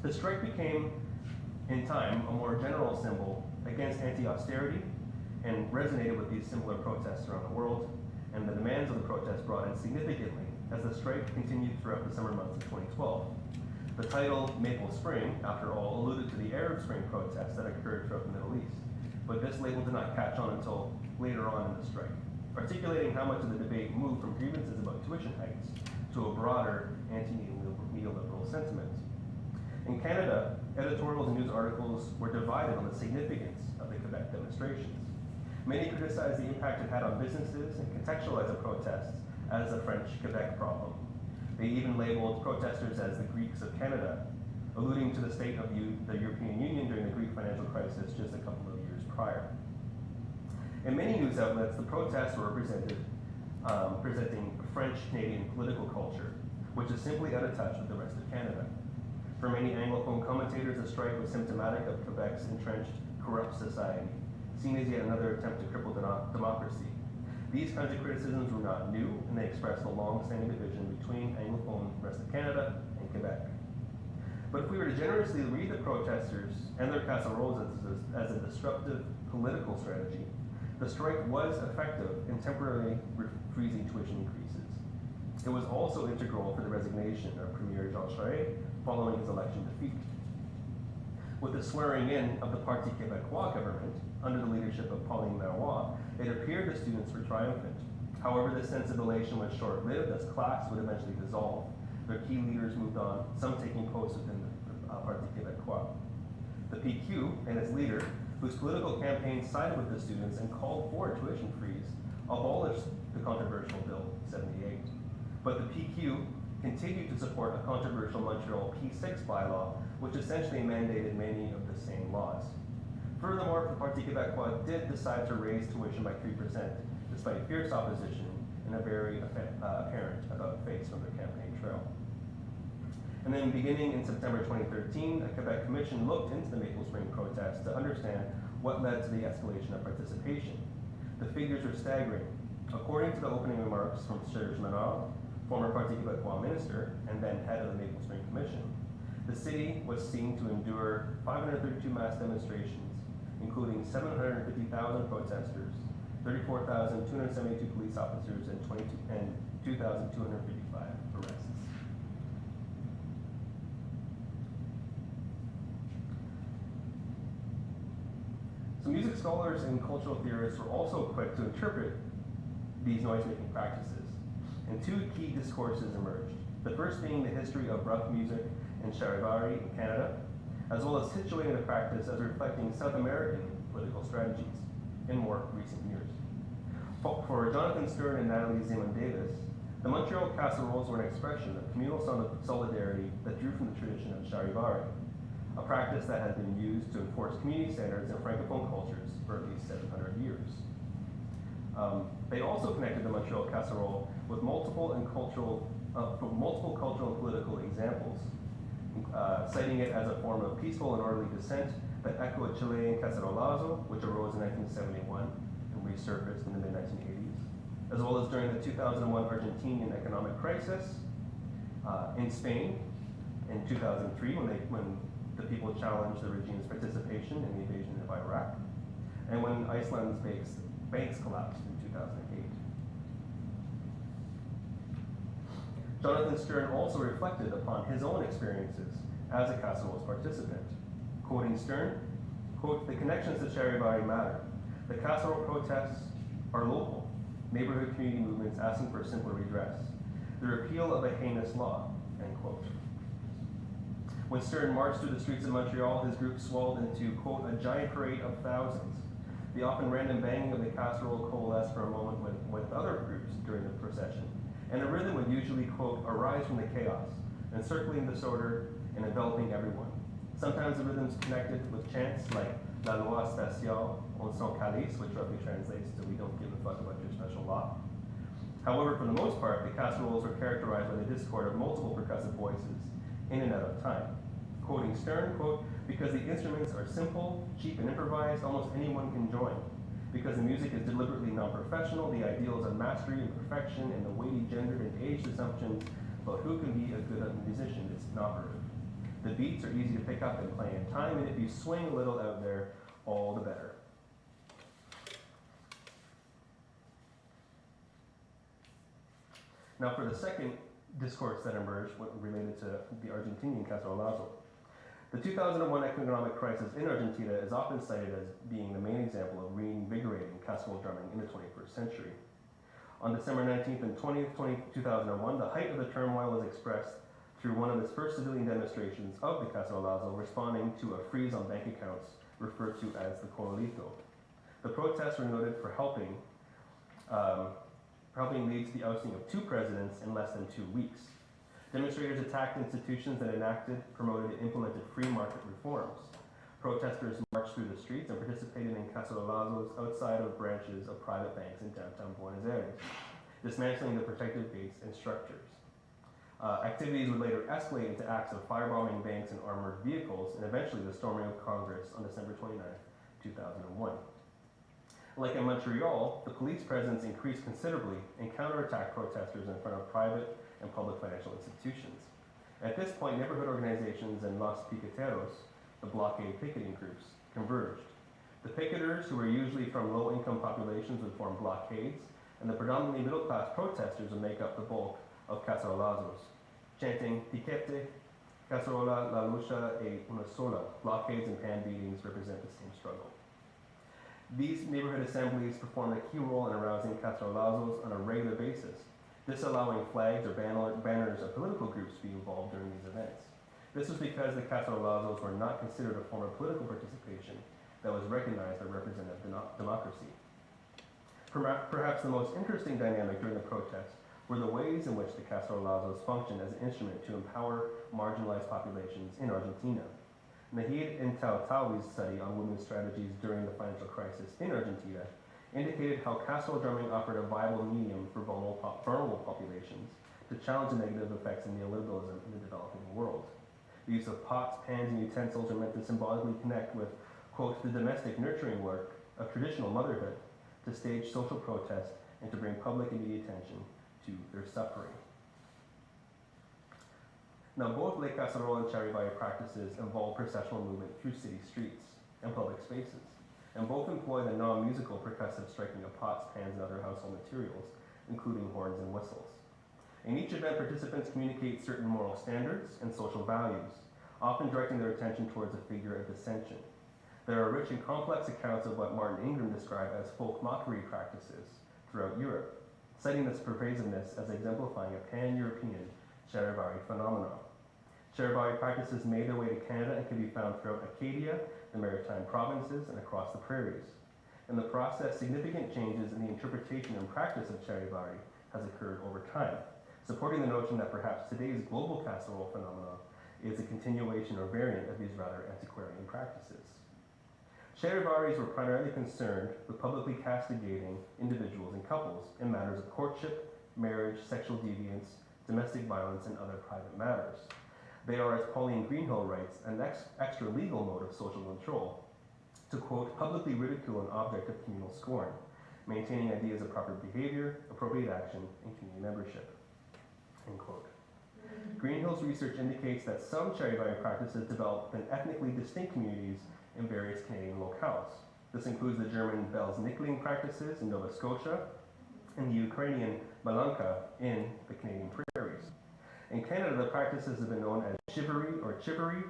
The strike became, in time, a more general symbol against anti-austerity and resonated with these similar protests around the world, and the demands of the protests broadened significantly as the strike continued throughout the summer months of 2012. The title Maple Spring, after all, alluded to the Arab Spring protests that occurred throughout the Middle East, but this label did not catch on until later on in the strike, articulating how much of the debate moved from grievances about tuition hikes to a broader anti-neoliberal sentiment. In Canada, editorials and news articles were divided on the significance of the Quebec demonstrations. Many criticized the impact it had on businesses and contextualized the protests as a French Quebec problem. They even labeled protesters as the Greeks of Canada, alluding to the state of the European Union during the Greek financial crisis just a couple of years prior. In many news outlets, the protests were presenting French-Canadian political culture, which is simply out of touch with the rest of Canada. For many Anglophone commentators, the strike was symptomatic of Quebec's entrenched, corrupt society, seen as yet another attempt to cripple democracy. These kinds of criticisms were not new, and they expressed the long-standing division between Anglophone rest of Canada and Quebec. But if we were to generously read the protesters and their casseroles as a disruptive political strategy, the strike was effective in temporarily freezing tuition increases. It was also integral for the resignation of Premier Jean Charest following his election defeat. With the swearing in of the Parti Québécois government, under the leadership of Pauline Marois, it appeared the students were triumphant. However, this sense of elation was short-lived as class would eventually dissolve. Their key leaders moved on, some taking posts within the Parti Québécois. The PQ and its leader, whose political campaign sided with the students and called for a tuition freeze, abolished the controversial Bill 78. But the PQ continued to support a controversial Montreal P6 bylaw, which essentially mandated many of the same laws. Furthermore, the Parti Québécois did decide to raise tuition by 3%, despite fierce opposition and a very apparent about-face from their campaign trail. And then beginning in September 2013, a Quebec commission looked into the Maple Spring protests to understand what led to the escalation of participation. The figures are staggering. According to the opening remarks from Serge Menard, former Parti Québécois minister and then head of the Maple Spring Commission, the city was seen to endure 532 mass demonstrations, including 750,000 protesters, 34,272 police officers, and 2,255 arrests. So music scholars and cultural theorists were also quick to interpret these noise-making practices, and two key discourses emerged. The first being the history of rough music in Charivari in Canada, as well as situating the practice as reflecting South American political strategies in more recent years. For Jonathan Stern and Natalie Zeman-Davis, the Montreal casseroles were an expression of communal solidarity that drew from the tradition of Charivari, a practice that had been used to enforce community standards in Francophone cultures for at least 700 years. They also connected the Montreal casserole with multiple cultural and political examples, citing it as a form of peaceful and orderly dissent that echoed Chilean cacerolazo, which arose in 1971 and resurfaced in the mid-1980s, as well as during the 2001 Argentinian economic crisis, in Spain in 2003 when the people challenged the regime's participation in the invasion of Iraq, and when Iceland's banks collapsed in 2008. Jonathan Stern also reflected upon his own experiences as a casseroles participant. Quoting Stern, quote, "The connections to Charivari matter. The casserole protests are local, neighborhood community movements asking for simple redress. The repeal of a heinous law," end quote. When Stern marched through the streets of Montreal, his group swelled into, quote, "a giant parade of thousands." The often random banging of the casserole coalesced for a moment with other groups during the procession, and a rhythm would usually, quote, "arise from the chaos, encircling disorder and enveloping everyone." Sometimes the rhythms connected with chants like La loi spéciale, on son calice, which roughly translates to "we don't give a fuck about your special law." However, for the most part, the casseroles were characterized by the discord of multiple percussive voices in and out of time. Quoting Stern, quote, "Because the instruments are simple, cheap, and improvised, almost anyone can join. Because the music is deliberately non-professional, the ideals of mastery and perfection and the weighty gendered and aged assumptions about who can be a good musician is inoperative. The beats are easy to pick up and play in time, and if you swing a little out there, all the better." Now for the second discourse that emerged related to the Argentinian cacerolazo. The 2001 economic crisis in Argentina is often cited as being the main example of reinvigorating casserole drumming in the 21st century. On December 19th and 20th, 2001, the height of the turmoil was expressed through one of its first civilian demonstrations of the cacerolazo, responding to a freeze on bank accounts referred to as the corralito. The protests were noted for helping lead to the ousting of two presidents in less than 2 weeks. Demonstrators attacked institutions that enacted, promoted, and implemented free market reforms. Protesters marched through the streets and participated in cacerolazos outside of branches of private banks in downtown Buenos Aires, dismantling the protective gates and structures. Activities would later escalate into acts of firebombing banks and armored vehicles, and eventually the storming of Congress on December 29, 2001. Like in Montreal, the police presence increased considerably and counterattacked protesters in front of private and public financial institutions. At this point, neighborhood organizations and Los Piqueteros, the blockade picketing groups, converged. The picketers, who were usually from low-income populations, would form blockades, and the predominantly middle-class protesters would make up the bulk of cacerolazos, chanting "Piquete, cacerola, la lucha e una sola." Blockades and pan beatings represent the same struggle. These neighborhood assemblies performed a key role in arousing cacerolazos on a regular basis, disallowing flags or banners of political groups to be involved during these events. This was because the cacerolazos were not considered a form of political participation that was recognized by representative democracy. Perhaps the most interesting dynamic during the protests were the ways in which the cacerolazos functioned as an instrument to empower marginalized populations in Argentina. Nahid Intautawi's study on women's strategies during the financial crisis in Argentina indicated how casserole drumming offered a viable medium for vulnerable populations to challenge the negative effects of neoliberalism in the developing world. The use of pots, pans, and utensils are meant to symbolically connect with, quote, "the domestic nurturing work of traditional motherhood," to stage social protest and to bring public and media attention to their suffering. Now, both Les Casseroles and Charivari practices involve processional movement through city streets and public spaces, and both employ the non-musical percussive striking of pots, pans, and other household materials, including horns and whistles. In each event, participants communicate certain moral standards and social values, often directing their attention towards a figure of dissension. There are rich and complex accounts of what Martin Ingram described as folk mockery practices throughout Europe, citing this pervasiveness as exemplifying a pan-European charivari phenomenon. Charivari practices made their way to Canada and can be found throughout Acadia, the Maritime provinces, and across the prairies. In the process, significant changes in the interpretation and practice of charivari has occurred over time, supporting the notion that perhaps today's global casserole phenomenon is a continuation or variant of these rather antiquarian practices. Charivaris were primarily concerned with publicly castigating individuals and couples in matters of courtship, marriage, sexual deviance, domestic violence, and other private matters. They are, as Pauline Greenhill writes, an extra-legal mode of social control to, quote, publicly ridicule an object of communal scorn, maintaining ideas of proper behavior, appropriate action, and community membership, end quote. Greenhill's research indicates that some charivari practices developed in ethnically distinct communities in various Canadian locales. This includes the German Bells-Nickling practices in Nova Scotia and the Ukrainian Malanka in the Canadian prairies. In Canada, the practices have been known as chivalry or chivery,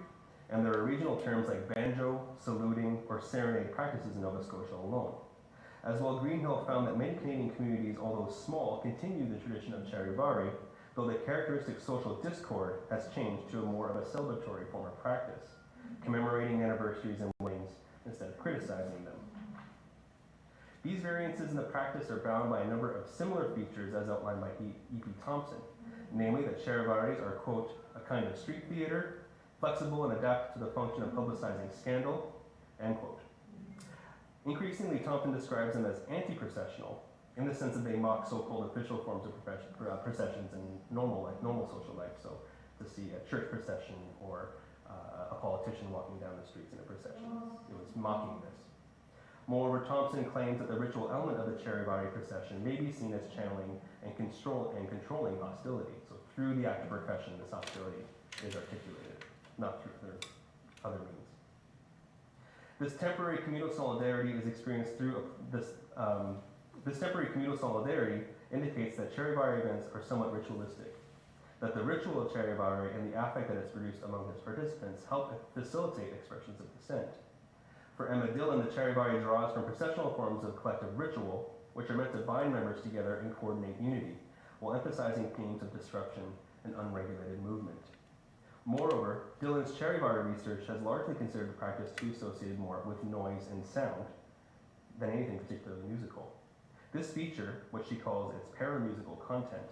and there are regional terms like banjo, saluting, or serenade practices in Nova Scotia alone. As well, Greenhill found that many Canadian communities, although small, continue the tradition of charivari, though the characteristic social discord has changed to a more of a celebratory form of practice, commemorating anniversaries and weddings instead of criticizing them. These variances in the practice are bound by a number of similar features as outlined by E.P. Thompson, namely that charivaris are, quote, a kind of street theater, flexible and adapted to the function of publicizing scandal, end quote. Increasingly, Thompson describes them as anti-processional, in the sense that they mock so-called official forms of processions in normal social life, so to see a church procession or a politician walking down the streets in a procession. It was mocking this. Moreover, Thompson claims that the ritual element of the charivari procession may be seen as channeling and controlling hostility. So through the act of percussion, this hostility is articulated, not through other means. This temporary communal solidarity is experienced through this temporary communal solidarity indicates that charivari events are somewhat ritualistic, that the ritual of charivari and the affect that it's produced among its participants help facilitate expressions of dissent. For Emma Dillon, the charivari draws from processional forms of collective ritual, which are meant to bind members together and coordinate unity, while emphasizing themes of disruption and unregulated movement. Moreover, Dillon's charivari research has largely considered the practice to be associated more with noise and sound than anything particularly musical. This feature, which she calls its paramusical content,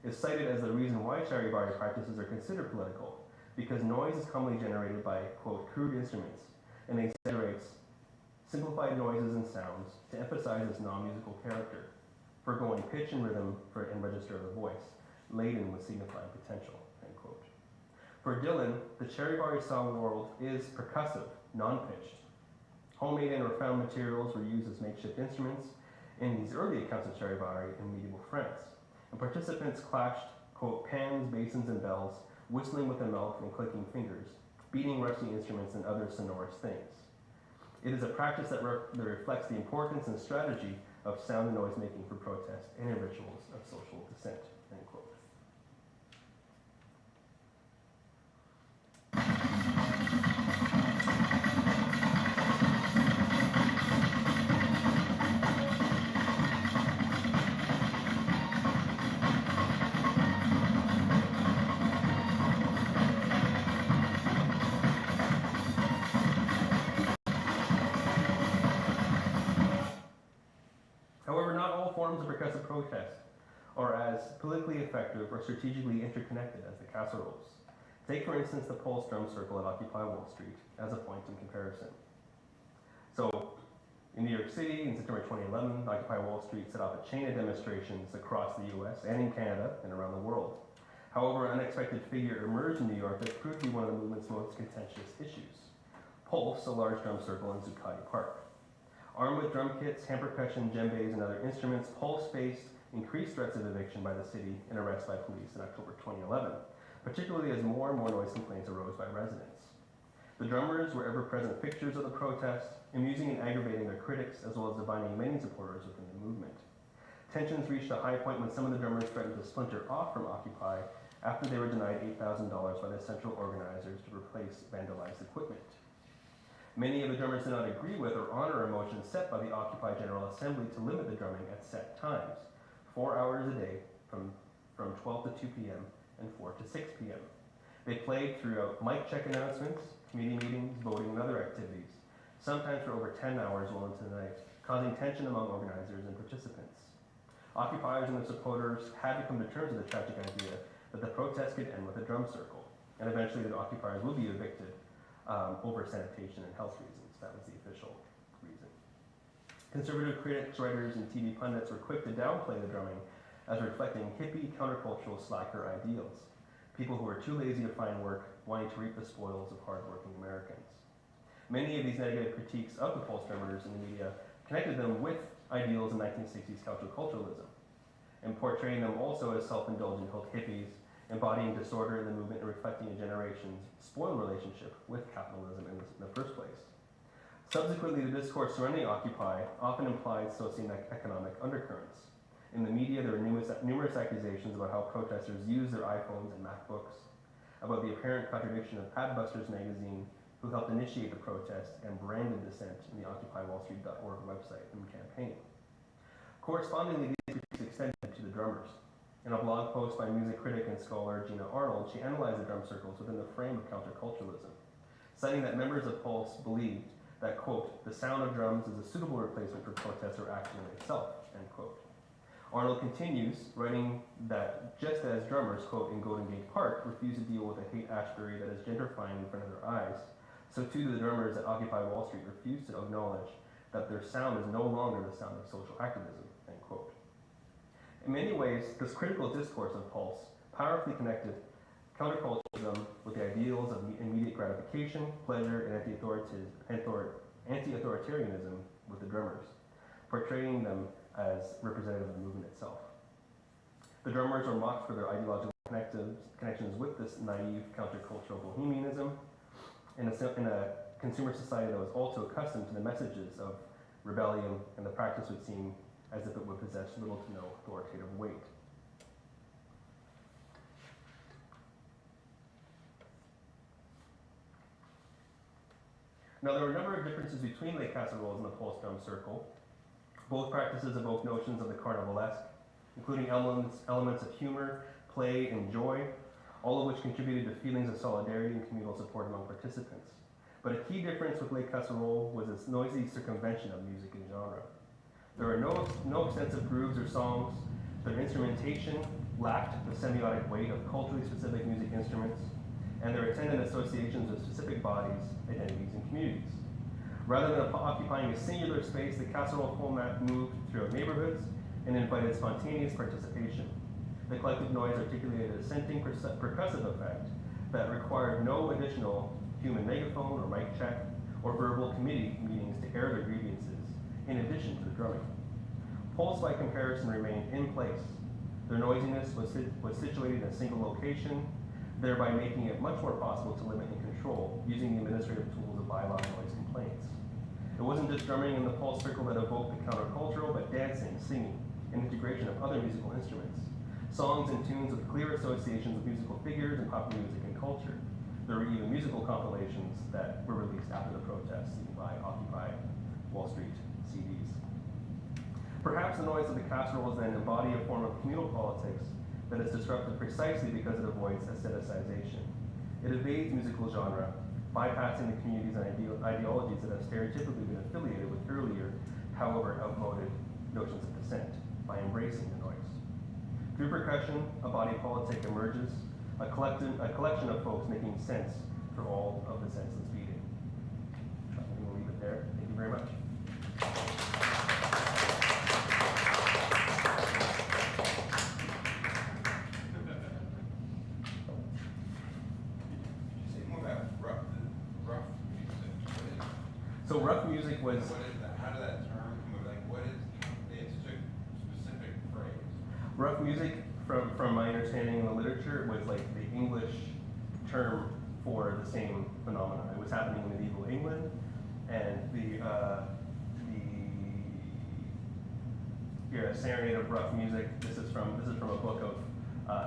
is cited as the reason why charivari practices are considered political, because noise is commonly generated by, quote, crude instruments, and exaggerates simplified noises and sounds to emphasize its non-musical character, foregoing pitch and rhythm and register of the voice, laden with signifying potential, end quote. For Dillon, the charivari song world is percussive, non-pitched. Homemade and or found materials were used as makeshift instruments in these early accounts of charivari in medieval France, and participants clashed, quote, pans, basins, and bells, whistling with the mouth and clicking fingers, beating rusty instruments and other sonorous things. It is a practice that reflects the importance and strategy of sound and noise making for protest and in rituals of social dissent, end quote. However, not all forms of percussive protest are as politically effective or strategically interconnected as the casseroles. Take, for instance, the Pulse Drum Circle at Occupy Wall Street as a point in comparison. So, in New York City, in September 2011, Occupy Wall Street set off a chain of demonstrations across the US and in Canada and around the world. However, an unexpected figure emerged in New York that proved to be one of the movement's most contentious issues. Pulse, a large drum circle in Zuccotti Park. Armed with drum kits, hand percussion, djembes, and other instruments, Pulse faced increased threats of eviction by the city and arrest by police in October 2011, particularly as more and more noise complaints arose by residents. The drummers were ever-present fixtures of the protest, amusing and aggravating their critics, as well as dividing many supporters within the movement. Tensions reached a high point when some of the drummers threatened to splinter off from Occupy after they were denied $8,000 by the central organizers to replace vandalized equipment. Many of the drummers did not agree with or honor a motion set by the Occupy General Assembly to limit the drumming at set times, 4 hours a day from 12 to 2 p.m. and 4 to 6 p.m. They played throughout mic check announcements, committee meetings, voting, and other activities, sometimes for over 10 hours well into the night, causing tension among organizers and participants. Occupiers and their supporters had to come to terms with the tragic idea that the protest could end with a drum circle, and eventually the occupiers will be evicted over sanitation and health reasons. That was the official reason. Conservative critics, writers, and TV pundits were quick to downplay the drumming as reflecting hippie, countercultural slacker ideals, people who were too lazy to find work, wanting to reap the spoils of hardworking Americans. Many of these negative critiques of the Pulse drummers in the media connected them with ideals in 1960s counterculturalism, and portraying them also as self-indulgent hippies, embodying disorder in the movement and reflecting a generation's spoiled relationship with capitalism in the first place. Subsequently, the discourse surrounding Occupy often implied socioeconomic undercurrents. In the media, there were numerous accusations about how protesters used their iPhones and MacBooks, about the apparent contradiction of Adbusters magazine, who helped initiate the protest and branded dissent in the OccupyWallStreet.org website and campaign. Correspondingly, these critiques extended to the drummers. In a blog post by music critic and scholar Gina Arnold, she analyzed the drum circles within the frame of counterculturalism, citing that members of Pulse believed that, quote, the sound of drums is a suitable replacement for protest or action in itself, end quote. Arnold continues, writing that just as drummers, quote, in Golden Gate Park refuse to deal with a hate Ashbury that is gentrifying in front of their eyes, so too do the drummers at Occupy Wall Street refuse to acknowledge that their sound is no longer the sound of social activism, end quote. In many ways, this critical discourse of Pulse powerfully connected counterculturalism with the ideals of immediate gratification, pleasure, and anti-authoritarianism with the drummers, portraying them as representative of the movement itself. The drummers were mocked for their ideological connections with this naive countercultural bohemianism in a consumer society that was also accustomed to the messages of rebellion, and the practice would seem as if it would possess little to no authoritative weight. Now, there were a number of differences between lay casseroles and the Pulse drum circle. Both practices evoke notions of the carnivalesque, including elements of humor, play, and joy, all of which contributed to feelings of solidarity and communal support among participants. But a key difference with lay casserole was its noisy circumvention of music and genre. There are no extensive grooves or songs. Their instrumentation lacked the semiotic weight of culturally specific music instruments, and their attendant associations with specific bodies, identities, and communities. Rather than occupying a singular space, the casserole format moved throughout neighborhoods and invited spontaneous participation. The collective noise articulated a dissenting percussive effect that required no additional human megaphone or mic check or verbal committee meetings to air their grievances, in addition to the drumming. Pulse, by comparison, remained in place. Their noisiness was situated in a single location, thereby making it much more possible to limit and control using the administrative tools of bylaw noise complaints. It wasn't just drumming in the Pulse circle that evoked the countercultural, but dancing, singing, and integration of other musical instruments. Songs and tunes with clear associations with musical figures and popular music and culture. There were even musical compilations that were released after the protests, seen by Occupy Wall Street CDs. Perhaps the noise of the casseroles then embody a form of communal politics that is disrupted precisely because it avoids aestheticization. It evades musical genre, bypassing the communities and ideologies that have stereotypically been affiliated with earlier, however outmoded, notions of dissent, by embracing the noise. Through percussion, a body politic emerges, a collection of folks making sense for all of the senseless beating. We'll leave it there. Thank you very much. So rough music was. What is that? How did that term come about? Like, what is? It's such a specific phrase. Rough music, from my understanding in the literature, was like the English term for the same phenomenon. It was happening in medieval England, and the serenade of rough music. This is from a book of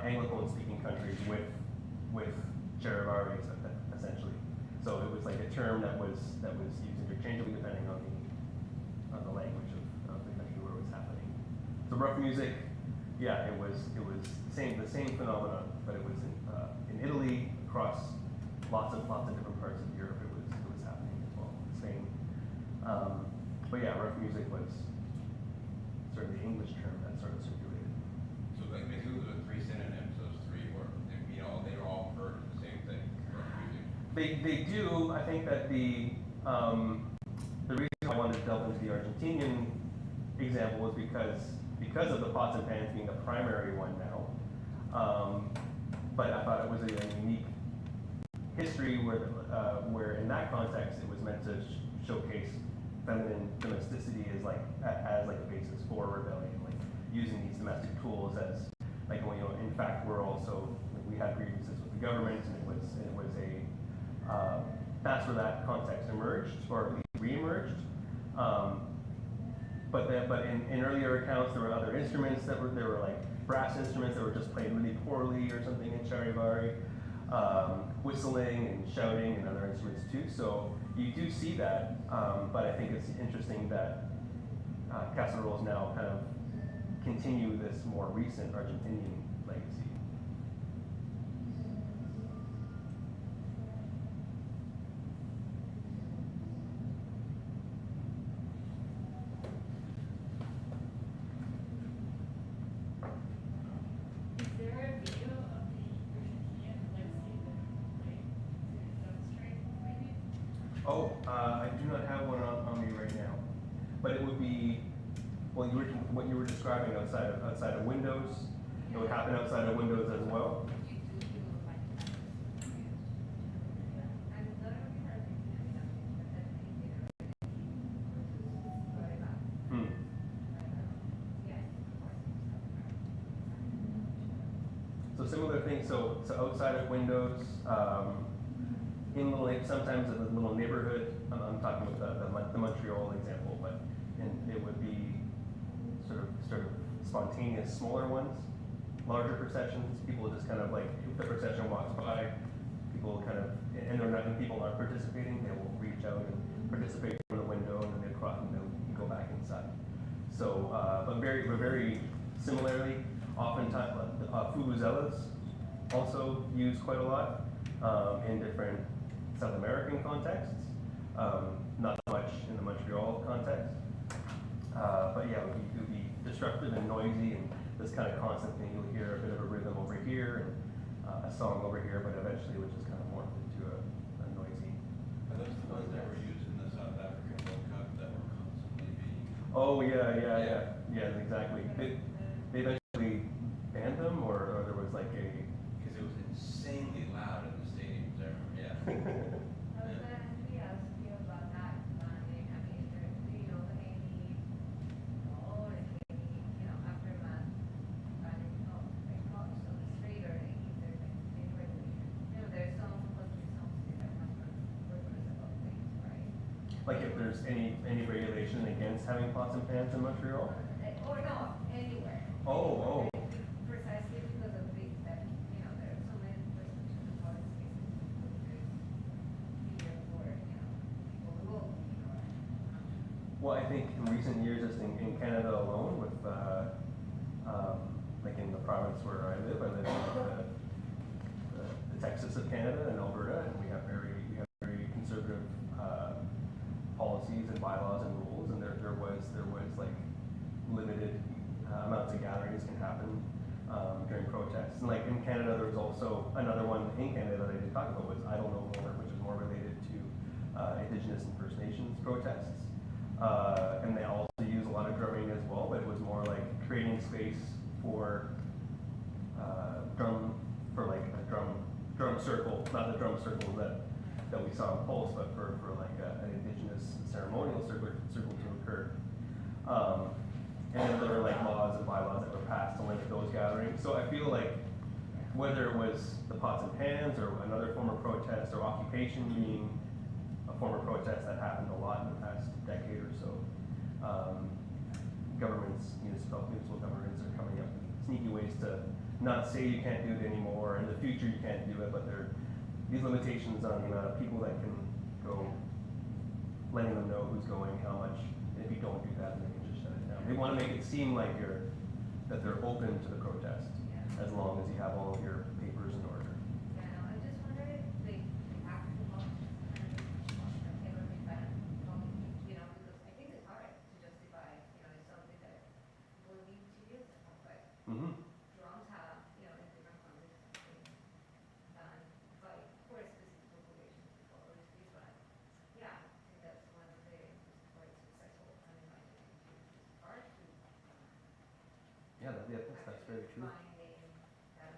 Anglophone speaking countries with Charivaris, essentially. So it was like a term that was used interchangeably depending on the language of the country where it was happening. So rough music, yeah, it was the same phenomenon, but it was in Italy, across lots of different parts of Europe. It was happening as well. Spain. But yeah, rough music was sort of the English term that sort of circulated. So like basically the three synonyms, those three were, you know, they all refer to the same thing, rough music. They do. I think that the reason I wanted to delve into the Argentinian example was because of the pots and pans being the primary one now. But I thought it was a unique history where in that context it was meant to showcase feminine domesticity as like a basis for rebellion, like using these domestic tools as like, you know, in fact we had grievances with the government, and it was a that's where that context emerged, or at least re-emerged. But in earlier accounts there were other instruments there were like brass instruments that were just played really poorly or something in Charivari, whistling and shouting and other instruments too. So you do see that, but I think it's interesting that casseroles now kind of continue this more recent Argentinian legacy. Is there a video of the Argentinian legacy that might demonstrate maybe? Oh, I do not have one on me right now, but it would be, well, what you were describing outside of Windows. It would happen outside of Windows as well. You do like that. And not only Argentina, but that educator Hmm. yeah. So similar things. So outside of Windows, in sometimes in the little neighborhood. I'm talking about the Montreal example, but it would be sort of spontaneous, smaller ones, larger processions. People just kind of like, if the procession walks by, people kind of, and people aren't participating, they will reach out and participate from the window, and then they cross and they'll go back inside. So, but very similarly, oftentimes vuvuzelas also used quite a lot in different South American contexts. Not so much in the Montreal context. But yeah, it would be disruptive and noisy, and this kind of constant thing. You'll hear a bit of a rhythm over here and a song over here, but eventually it would just kind of morph into a noisy. Are those the ones that were used in the South African World Cup that were constantly being? Oh yeah, exactly. They eventually banned them, or there was like a. Because it was insanely loud in the stadiums there, yeah. I was gonna actually ask you about that, Daniel. I mean, do you know any, or any, aftermath, of cops on the street, or if there's any regulation? There's some countries, some states that have rigorous about things, right? Like if there's any regulation against having pots and pans in Montreal? Or no, anywhere. Oh. Precisely because of the, that, there are so many restrictions on policies, because there's fear for, people who will, Well, I think in recent years, just in Canada alone, with like in the province where I live in the Texas of Canada and Alberta, and we have very conservative policies and bylaws and rules, and there was like limited amounts of gatherings can happen during protests. And like in Canada, there was also another one in Canada that I didn't talk about, was I Don't Know More, which is more related to Indigenous and First Nations protests. And they also use a lot of drumming as well, but it was more like creating space for drum circle, not the drum circle that we saw in Pulse, but for like an Indigenous ceremonial circle to occur. And then there were like laws and bylaws that were passed to limit those gatherings. So I feel like whether it was the pots and pans or another form of protest, or occupation being a form of protest that happened a lot in the past decade or so, municipal governments are coming up with sneaky ways to not say you can't do it anymore, in the future you can't do it, but they're these limitations on the amount of people that can go, letting them know who's going, how much. And if you don't do that, then they can just shut it down. They want to make it seem like that they're open to the protest, Yeah. as long as you have all of your papers in order. Yeah, no, I just wonder if the actual law ever been banned from, because I think it's hard to justify, it's something that people need to use, but Mm-hmm. drums have, in different countries, been done by, for a specific population, people obviously, but yeah, I think that's one of the quite successful, and in my opinion, it's hard to Yeah, that's very true. finding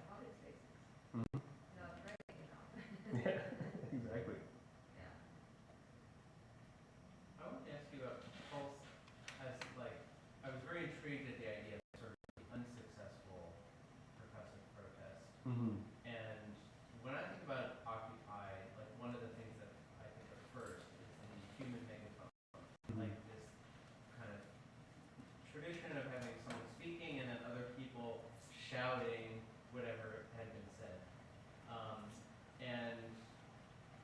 public spaces, Mm-hmm. not really, Yeah, exactly. Yeah. I wanted to ask you about Pulse as I was very intrigued at the idea of sort of the unsuccessful percussive protest. Mm-hmm. And when I think about Occupy, one of the things that I think of first is the human megaphone. Mm-hmm. This kind of tradition of having someone speaking and then other people shouting whatever had been said. And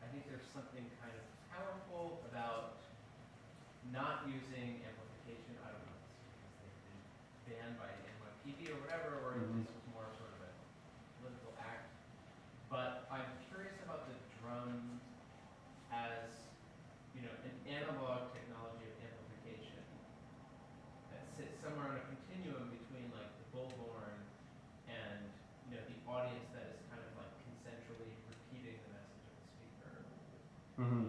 I think there's something kind of powerful about not using amplification. I don't know if it's because they've been banned by the NYPD or whatever, or if Mhm. this was more sort of a political act. But I'm curious about the drums as, an analog technology of amplification that sits somewhere on a continuum between the bullhorn and, the audience that is kind of consensually repeating the message of the speaker. Mm-hmm.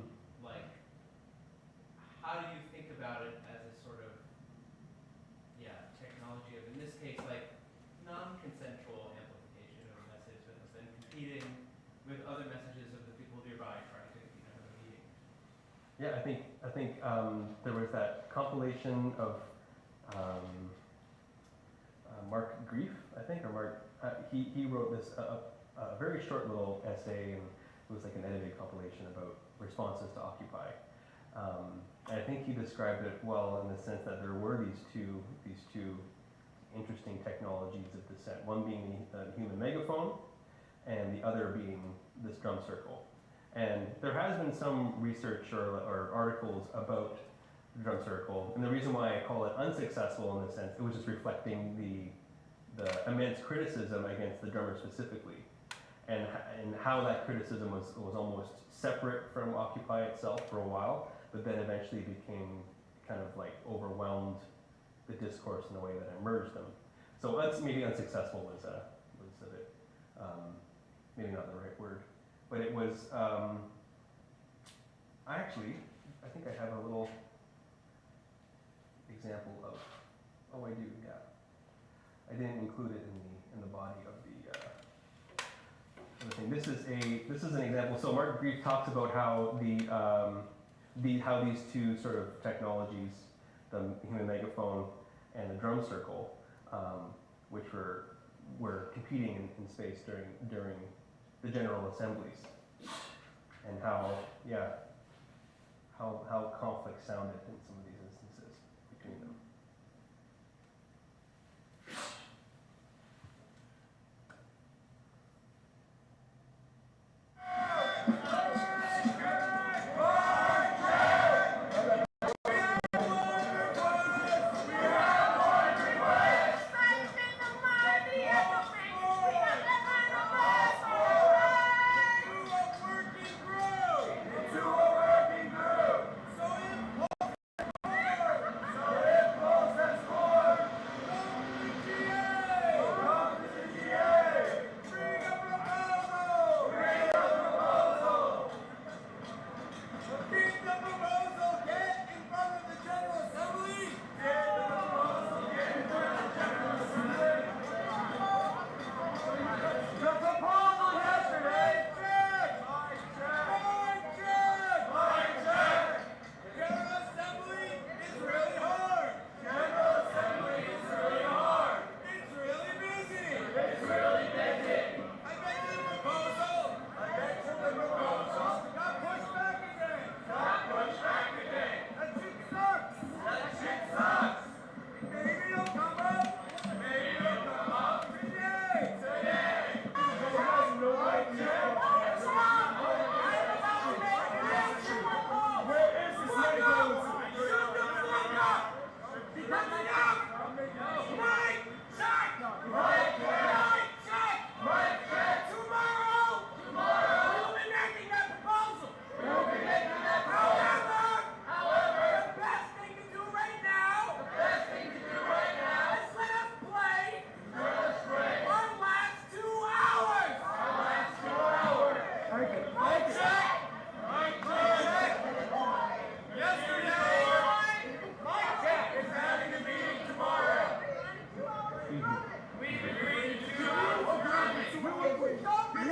How do you think about it as a sort of, technology of, in this case, non-consensual amplification of a message that is then competing with other messages of the people nearby trying to, have a meeting? Yeah, I think there was that compilation of Mark Grief, I think, or Mark. He wrote this a very short little essay, and it was like an edited compilation about responses to Occupy. And I think he described it well in the sense that there were these two interesting technologies of dissent. One being the human megaphone, and the other being this drum circle. And there has been some research or articles about the drum circle, and the reason why I call it unsuccessful in the sense, it was just reflecting the immense criticism against the drummer specifically, and how that criticism was almost separate from Occupy itself for a while, but then eventually became kind of overwhelmed the discourse in a way that it merged them. So maybe unsuccessful was a bit, maybe not the right word, but it was, I think I have a little example of, oh I do, yeah. I didn't include it in the body of the thing. This is an example. So Mark Grief talks about how how these two sort of technologies, the human megaphone and the drum circle, which were competing in space during the General Assemblies, and how conflict sounded in some of these instances between them.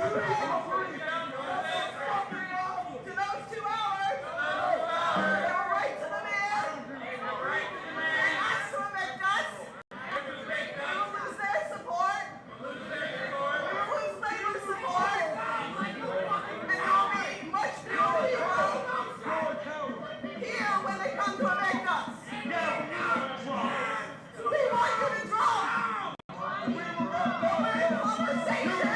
To those 2 hours, they were right to the man. They asked to evict us. We will lose their support. We will lose labor support. And there will be much fewer people here when they come to evict us. We want you to drop. We're in conversation.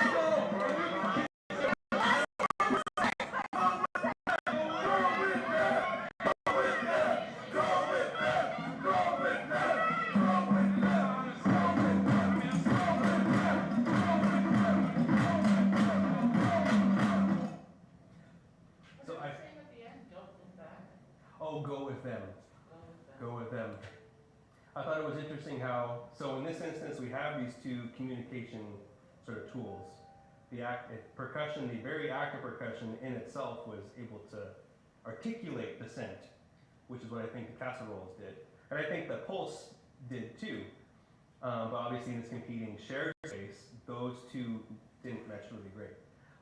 So I. Saying at the end, don't look back. Oh, go with them. Go with that. Go with them. I thought it was interesting how, so in this instance, we have these two communication sort of tools. Percussion, the very act of percussion in itself was able to articulate the scent, which is what I think the casseroles did. And I think the pulse did too. But obviously in this competing shared space, those two didn't mesh really great.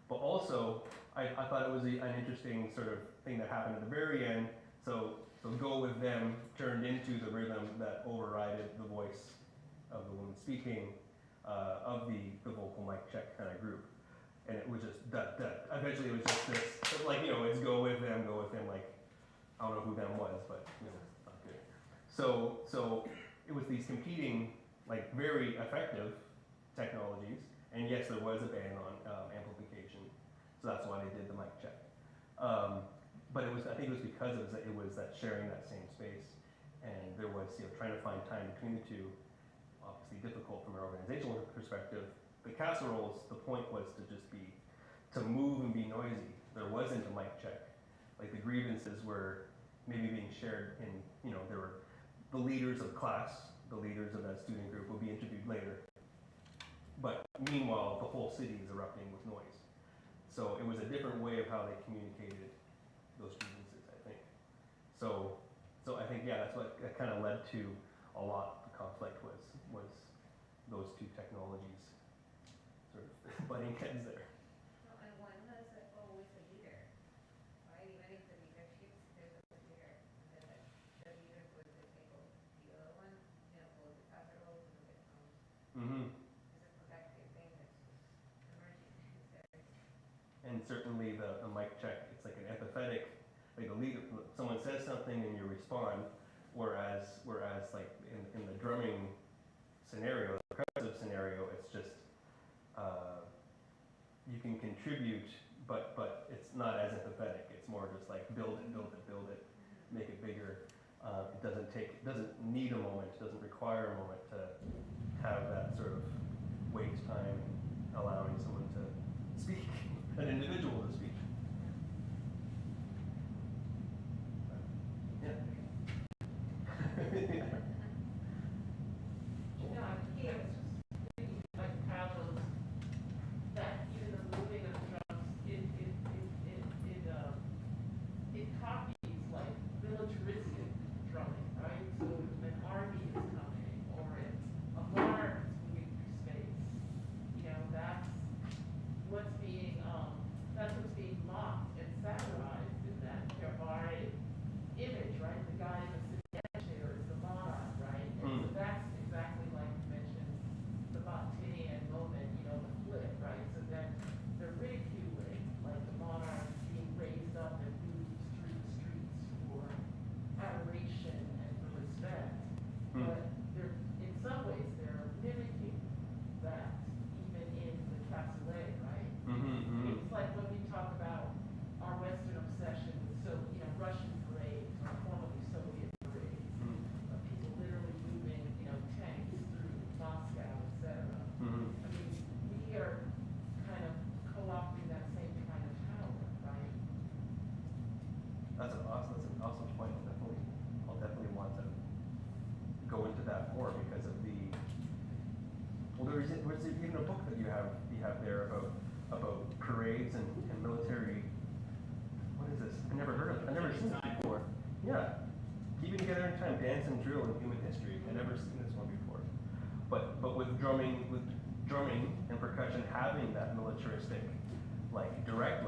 But also, I thought it was an interesting sort of thing that happened at the very end. So go with them turned into the rhythm that overrided the voice of the woman speaking, of the vocal mic check kind of group. And it was just eventually it was just this, like, it's go with them, like, I don't know who them was, but, not good. So it was these competing, like, very effective technologies, and yes, there was a ban on amplification, so that's why they did the mic check. But I think it was because it was that sharing that same space, and there was, trying to find time between the two, obviously difficult from an organizational perspective. The casseroles, the point was to move and be noisy. There wasn't a mic check. Like the grievances were maybe being shared in, there were the leaders of class, the leaders of that student group will be interviewed later. But meanwhile, the whole city is erupting with noise. So it was a different way of how they communicated those grievances, I think. So I think, that's what kind of led to a lot of the conflict was those two technologies sort of butting heads there. No, and one has always a leader, right? Even if the leader shifts, there's a leader. And then the leader was the table. The other one, was the casserole to the sound. Mm-hmm. It's a protective thing that's just emerging. And certainly the mic check, it's like an empathetic, like the leader, someone says something and you respond, whereas like in the drumming scenario, the percussive scenario, it's just, you can contribute, but it's not as empathetic. It's more just like build it, make it bigger. It doesn't need a moment, it doesn't require a moment to have that sort of wait time, allowing someone to speak, an individual to speak. Yeah. Like Carlos, that even the moving of drums, it copies like militaristic drumming, right? So if an army is coming, or if a monarch is moving through space, that's what's being mocked and satirized in that barbaric image, right? The guy in the city chair is the monarch, right? And so that's exactly like you mentioned, the Montaigne moment, the flip, right? So then they're ridiculing, like the monarch being raised up and moved through the streets for adoration and for respect. But they're, in some ways, they're mimicking that even in the cassoulet, right? It's like when we talk about our Western obsession with Russian parades or formerly Soviet parades, of people literally moving, tanks through Moscow, etc. I mean, we are kind of co-opting that same kind of power, right? That's an awesome point. I'll definitely want to go into that more because of was there even a book that you have there about parades and military. What is this? I never heard of it. I've never seen this before. Yeah. Keeping together in time, dance and drill in human history. I've never seen this one before. But with drumming and percussion having that militaristic direct